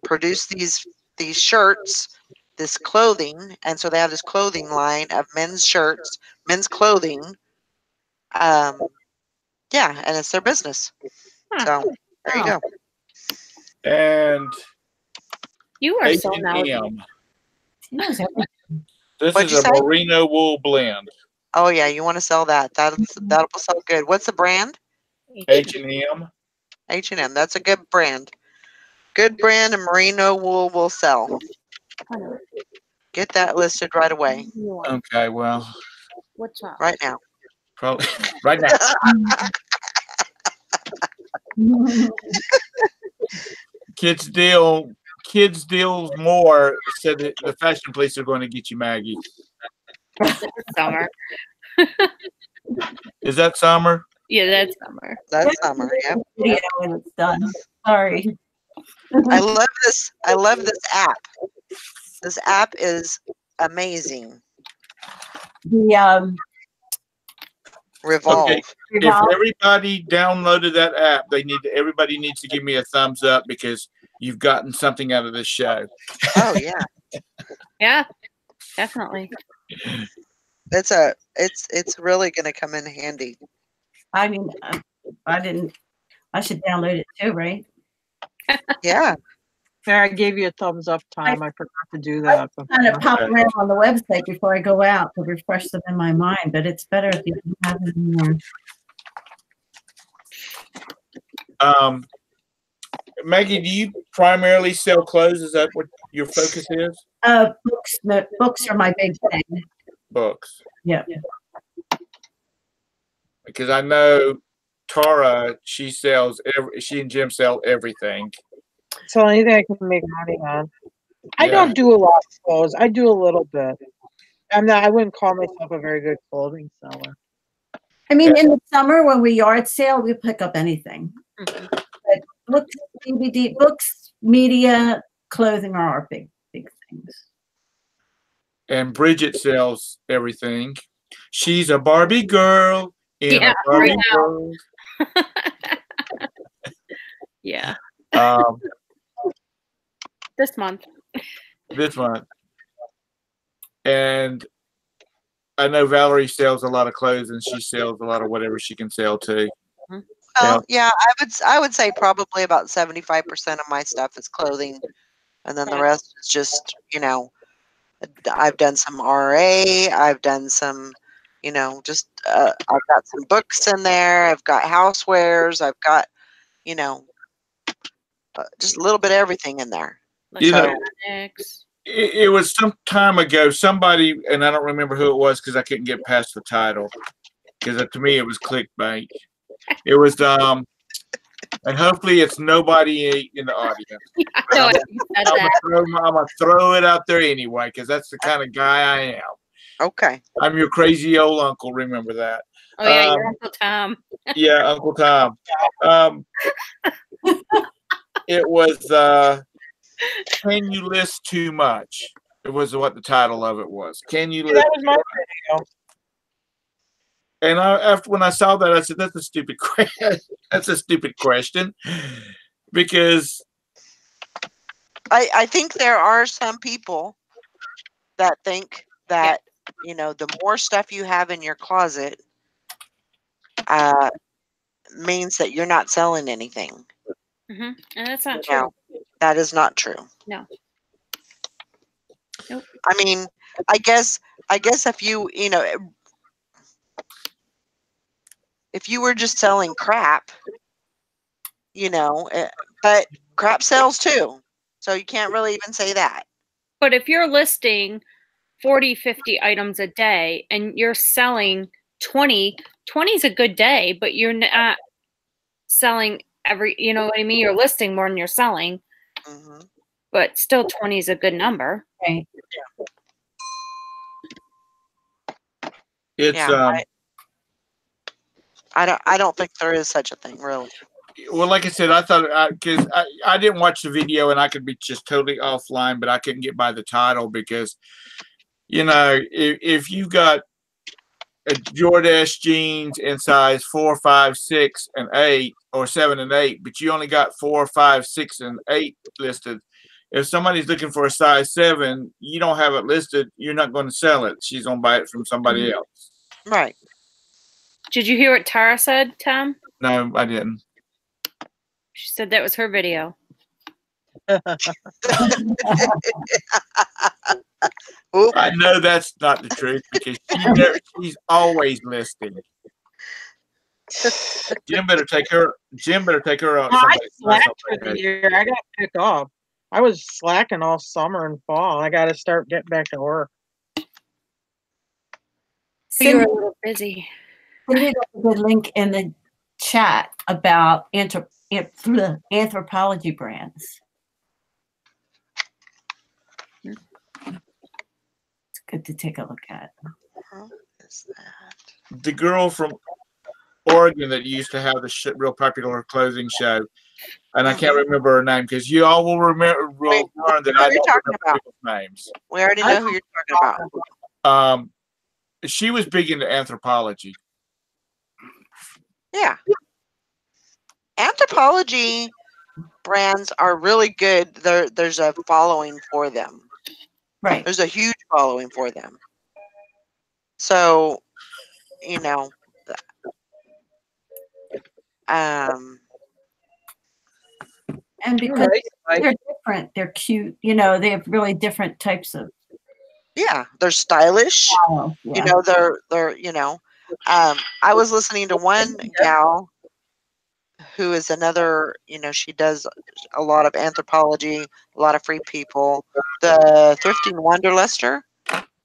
produce these shirts, this clothing, and so they have this clothing line of men's shirts, men's clothing. And it's their business. So there you go. And You are so nosy. H&M. Knows everything. This What'd is you a say? merino wool blend. Oh yeah, you want to sell that. That'll sell good. What's the brand? H&M. H&M. That's a good brand. Good brand, and merino wool will sell. Get that listed right away. Okay, well, What's wrong? right now. Probably right now. Kids deals more. Said that the fashion police are going to get you, Maggie. Summer. Is that summer? Yeah, that's summer. That's summer. Yep. Video when it's done. Sorry. I love this. I love this app. This app is amazing. The Revolve. Okay. If everybody downloaded that app, everybody needs to give me a thumbs up because you've gotten something out of this show. Oh yeah. Yeah, definitely. It's really going to come in handy. I mean, I should download it too, right? Yeah. Yeah, I gave you a thumbs up, Tom. I forgot to do that. Kind of pop around on the website before I go out to refresh them in my mind, but it's better if you don't have it anymore. Maggie, do you primarily sell clothes? Is that what your focus is? Books. Books are my big thing. Books. Yeah. Because I know Tara, she and Jim sell everything. So anything I can make money on. I Yeah. don't do a lot of clothes. I do a little bit. I wouldn't call myself a very good clothing seller. I mean, in the summer when we yard sale, we pick up anything. Mhm. But books, DVD, books, media, clothing are our big things. And Bridget sells everything. She's a Barbie girl in Yeah, a Barbie right now. world. Yeah, this month. This month. And I know Valerie sells a lot of clothes and she sells a lot of whatever she can sell too. Well, yeah, I would say probably about 75% of my stuff is clothing, and then the rest is just, I've done some RA, I've done some, just I've got some books in there, I've got housewares, I've got, just a little bit of everything in there. You know, Electronics. it was some time ago, somebody, and I don't remember who it was because I couldn't get past the title. Because to me, it was clickbait. It was, and hopefully it's nobody in the audience. No, I'm gonna throw it out there anyway because that's the kind of guy I am. Okay. I'm your crazy old uncle. Remember that? Oh yeah, your Uncle Tom. Yeah, Uncle Tom. It was. Can you list too much? It was what the title of it was. Can you list? That was my video. And after when I saw that, I said, "That's a stupid question. That's a stupid question," because I think there are some people that think that the more stuff you have in your closet means that you're not selling anything. Mm-hmm. And that's not true. No, that is not true. No. Nope. I mean, I guess if if you were just selling crap, but crap sells too. So you can't really even say that. But if you're listing 40, 50 items a day and you're selling 20 is a good day, but you're not selling you know what I mean? You're listing more than you're selling, but still 20 is a good number. Right. it's I don't think there is such a thing, really. well, like I said, I thought because I didn't watch the video and I could be just totally offline, but I couldn't get by the title because if you got a Jordache jeans in size 4, 5, 6, and 8, or 7 and 8, but you only got 4, 5, 6, and 8 listed. If somebody's looking for a size 7, you don't have it listed, you're not going to sell it. She's going to buy it from somebody else. Right. Did you hear what Tara said, Tom? No, I didn't. She said that was her video. I know that's not the truth because she's always listing. Jim better take her out. I slacked for the year. I got to pick up. I was slacking all summer and fall. I got to start getting back to work. You're a little busy. Cindy left a good link in the chat about anthropology brands. It's good to take a look at. How is that? The girl from Oregon that used to have the real popular clothing show, and I can't remember her name because you all will remember. Will learn that I don't remember people's names. We already know who you're talking about. She was big into anthropology. Yeah. Anthropology brands are really good. There's a following for them. Right. There's a huge following for them. So, you know, and because they're different, they're cute. You know, they have really different types of. Yeah, they're stylish. Oh, yeah. You know, they're you know. I was listening to one gal who is another, you know, she does a lot of anthropology, a lot of free people. The Thrifting Wanderluster.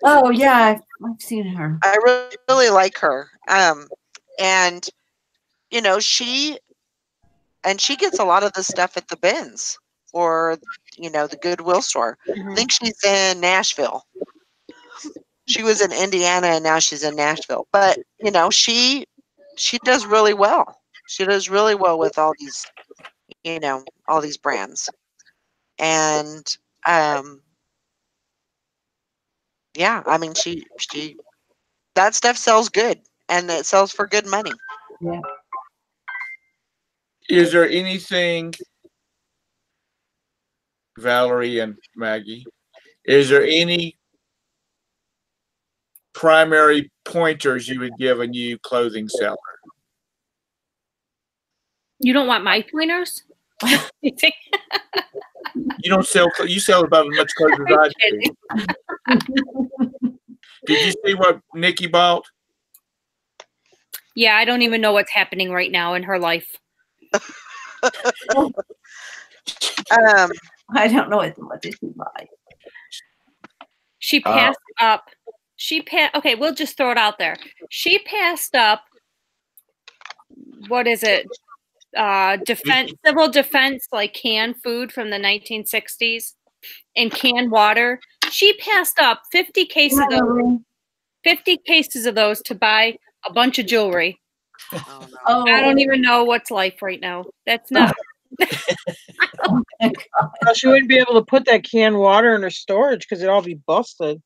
Oh yeah, I've seen her. I really like her. And you know, she gets a lot of the stuff at the bins or, you know, the Goodwill store. I think she's in Nashville. She was in Indiana and now she's in Nashville. But, you know, she does really well. She does really well with all these, you know, all these brands. And yeah, I mean she that stuff sells good and it sells for good money. Yeah. Is there anything, Valerie and Maggie, is there any primary pointers you would give a new clothing seller? You don't want my pointers? You don't sell, you sell about as much clothes as I do. Did you see what Nikki bought? Yeah, I don't even know what's happening right now in her life. I don't know what did she buy. She passed up. Okay, we'll just throw it out there. She passed up. What is it? Civil defense, like canned food from the 1960s and canned water. She passed up 50 cases of those to buy a bunch of jewelry. Oh, no. I don't even know what's life right now. That's not. Oh my God. She wouldn't be able to put that canned water in her storage because it'd all be busted.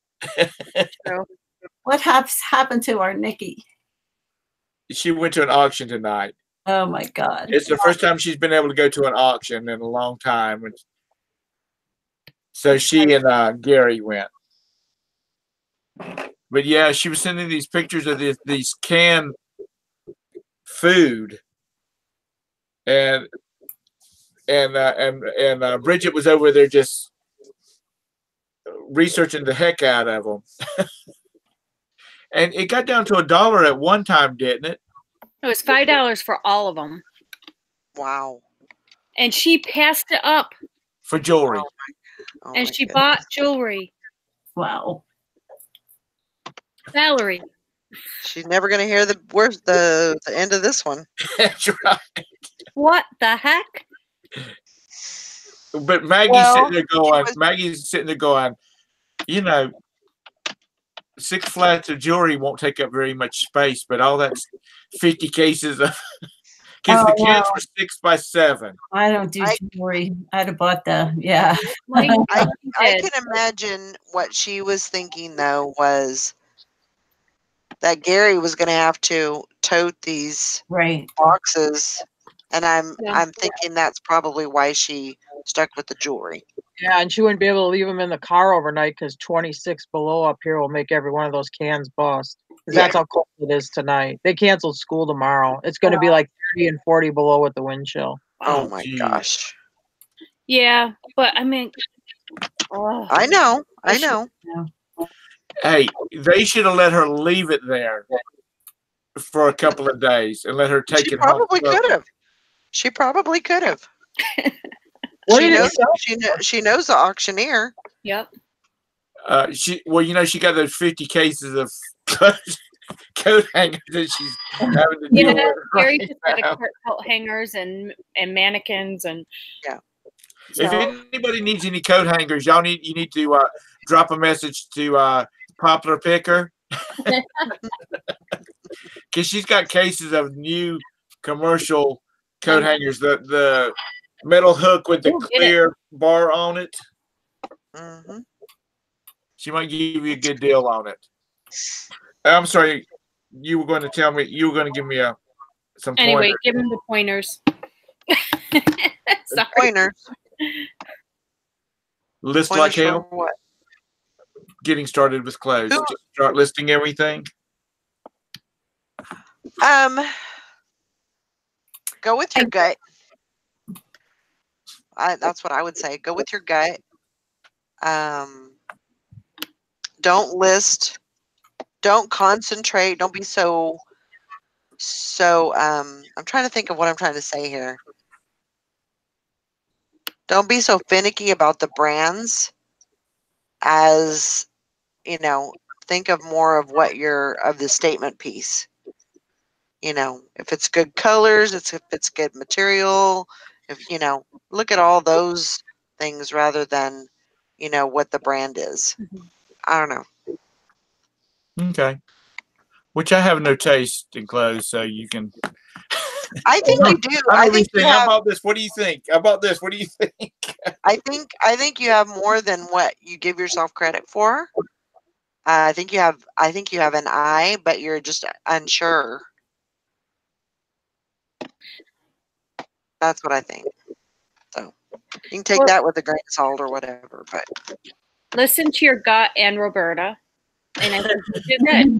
What happened to our Nikki? She went to an auction tonight. Oh my God. It's the first time she's been able to go to an auction in a long time. So she and Gary went. But yeah, she was sending these pictures of these canned food, and Bridget was over there just researching the heck out of them. And it got down to $1 at one time, didn't it? It was $5 for all of them. Wow. And she passed it up. For jewelry. And she bought jewelry. Wow. Valerie. She's never going to hear the end of this one. That's right. What the heck? But Maggie's sitting there going, you know, 6 flats of jewelry won't take up very much space, but all that's 50 cases of, because the cans were 6 by 7. I don't do jewelry. I'd have bought yeah. I can imagine what she was thinking though was that Gary was going to have to tote these boxes, and I'm thinking that's probably why she stuck with the jewelry. Yeah, and she wouldn't be able to leave them in the car overnight because 26 below up here will make every one of those cans bust. That's how cold it is tonight. They canceled school tomorrow. It's going to be like 30 and 40 below with the wind chill. Oh my gosh. Yeah, but I mean, I know. Hey, they should have let her leave it there for a couple of days and let her take it home. She probably could have. She knows the auctioneer. Yep. She got those 50 cases of clothes. coat hangers that she's having to deal Yeah, with Gary right just had now. coat hangers and mannequins and Yeah. So, If anybody needs any coat hangers, you need to drop a message to Popular Picker because she's got cases of new commercial coat hangers. The metal hook with the Ooh, get it. clear bar on it. Mm-hmm. She might give you a good deal on it. I'm sorry, you were going to tell me you were going to give me some anyway, pointers. give him the pointers. Sorry. Pointers. List Pointers like for hell. what? Getting started with clothes. Who- Just start listing everything. Go with your gut. That's what I would say. Go with your gut. Don't list. Don't concentrate. Don't be so. I'm trying to think of what I'm trying to say here. Don't be so finicky about the brands. As think of more of what of the statement piece. If it's good colors, if it's good material, if look at all those things rather than what the brand is. I don't know. Okay. Which I have no taste in clothes, so you can. I think you do. I think you I have. bought this. What do you think? I bought this. What do you think? I think you have more than what you give yourself credit for. I think you have an eye, but you're just unsure. That's what I think. So you can take that with a grain of salt or whatever. But Listen to your gut and Roberta, and I think you did good.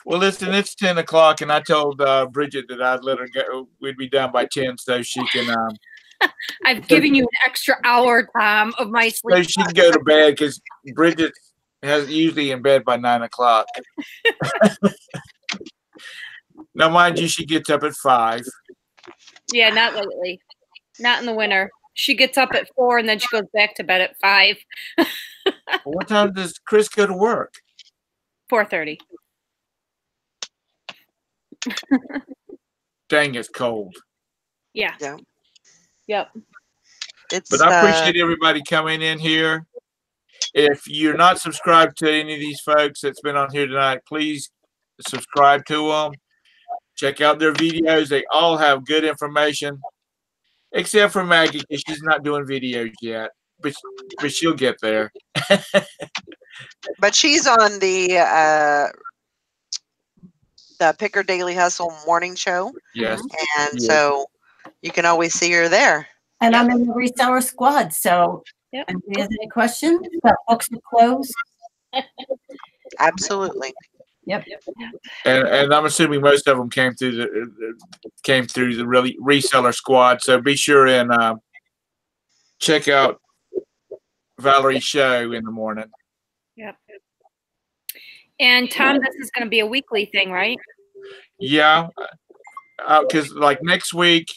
Well, listen, it's 10 o'clock, and I told Bridget that I'd let her go. We'd be done by 10, so she can. I've given you an extra hour, Tom, of my So sleep. she can go to bed because Bridget has usually in bed by 9 o'clock. Now, mind you, she gets up at 5. Yeah, not lately. Not in the winter. She gets up at 4 and then she goes back to bed at 5. What time does Chris go to work? 4:30. Dang, it's cold. Yeah. Yeah. Yep. But I appreciate everybody coming in here. If you're not subscribed to any of these folks that's been on here tonight, please subscribe to them. Check out their videos. They all have good information, except for Maggie, because she's not doing videos yet. But she'll get there. But she's on the Picker Daily Hustle morning show. Yes. And so you can always see her there. And I'm in the reseller squad. So if anybody has any questions about books or clothes? Absolutely. Yep. And I'm assuming most of them came through the really reseller squad. So be sure and check out Valerie's show in the morning. Yep. And Tom, this is going to be a weekly thing, right? Yeah, because like next week,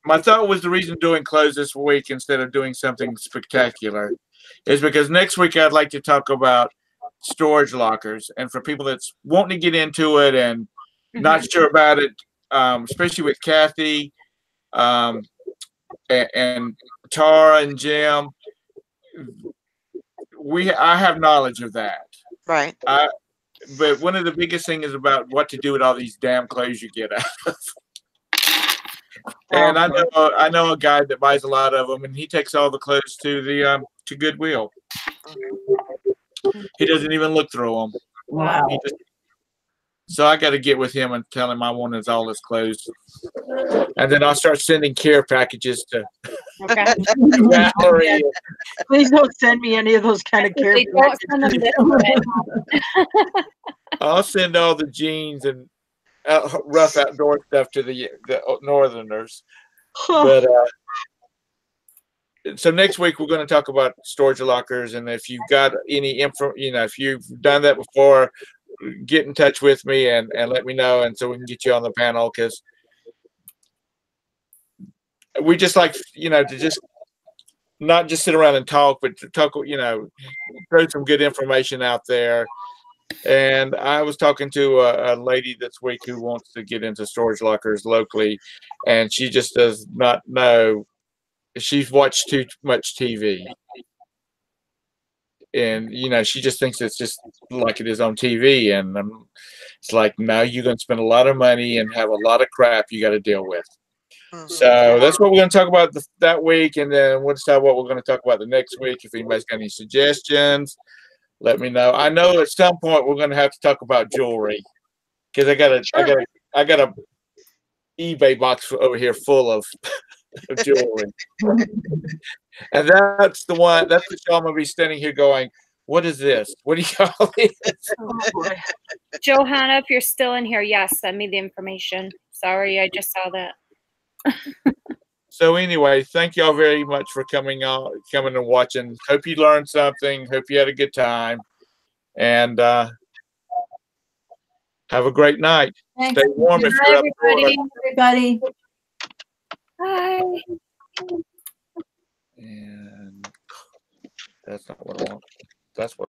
my thought was the reason doing clothes this week instead of doing something spectacular is because next week I'd like to talk about storage lockers, and for people that's wanting to get into it and not sure about it, especially with Kathy and Tara and Jim, I have knowledge of that. Right. But one of the biggest things is about what to do with all these damn clothes you get out of. And I know a guy that buys a lot of them, and he takes all the clothes to Goodwill. He doesn't even look through them. Wow. So I got to get with him and tell him I want all his clothes, and then I'll start sending care packages to Valerie. Please don't send me any of those kind of care packages. I'll send all the jeans and rough outdoor stuff to the Northerners. But so next week we're going to talk about storage lockers, and if you've got any info, if you've done that before, get in touch with me and let me know, and so we can get you on the panel, because we just like to just not just sit around and talk, but to talk, throw some good information out there. And I was talking to a lady this week who wants to get into storage lockers locally, and she just does not know. She's watched too much TV, and she just thinks it's just like it is on TV. And it's like, no, you're going to spend a lot of money and have a lot of crap you got to deal with. So that's what we're going to talk about that week, and then we'll decide what we're going to talk about the next week. If anybody's got any suggestions, let me know. I know at some point we're going to have to talk about jewelry, because I got a eBay box over here full of jewelry, and that's the one. That's the show I'm going to be standing here going, "What is this? What do you call it?" Johanna, if you're still in here, yes, send me the information. Sorry, I just saw that. So anyway, thank y'all very much for coming and watching. Hope you learned something. Hope you had a good time, and have a great night. Thanks. Stay warm if you're Everybody. Everybody. Bye. And that's not what I want. That's what.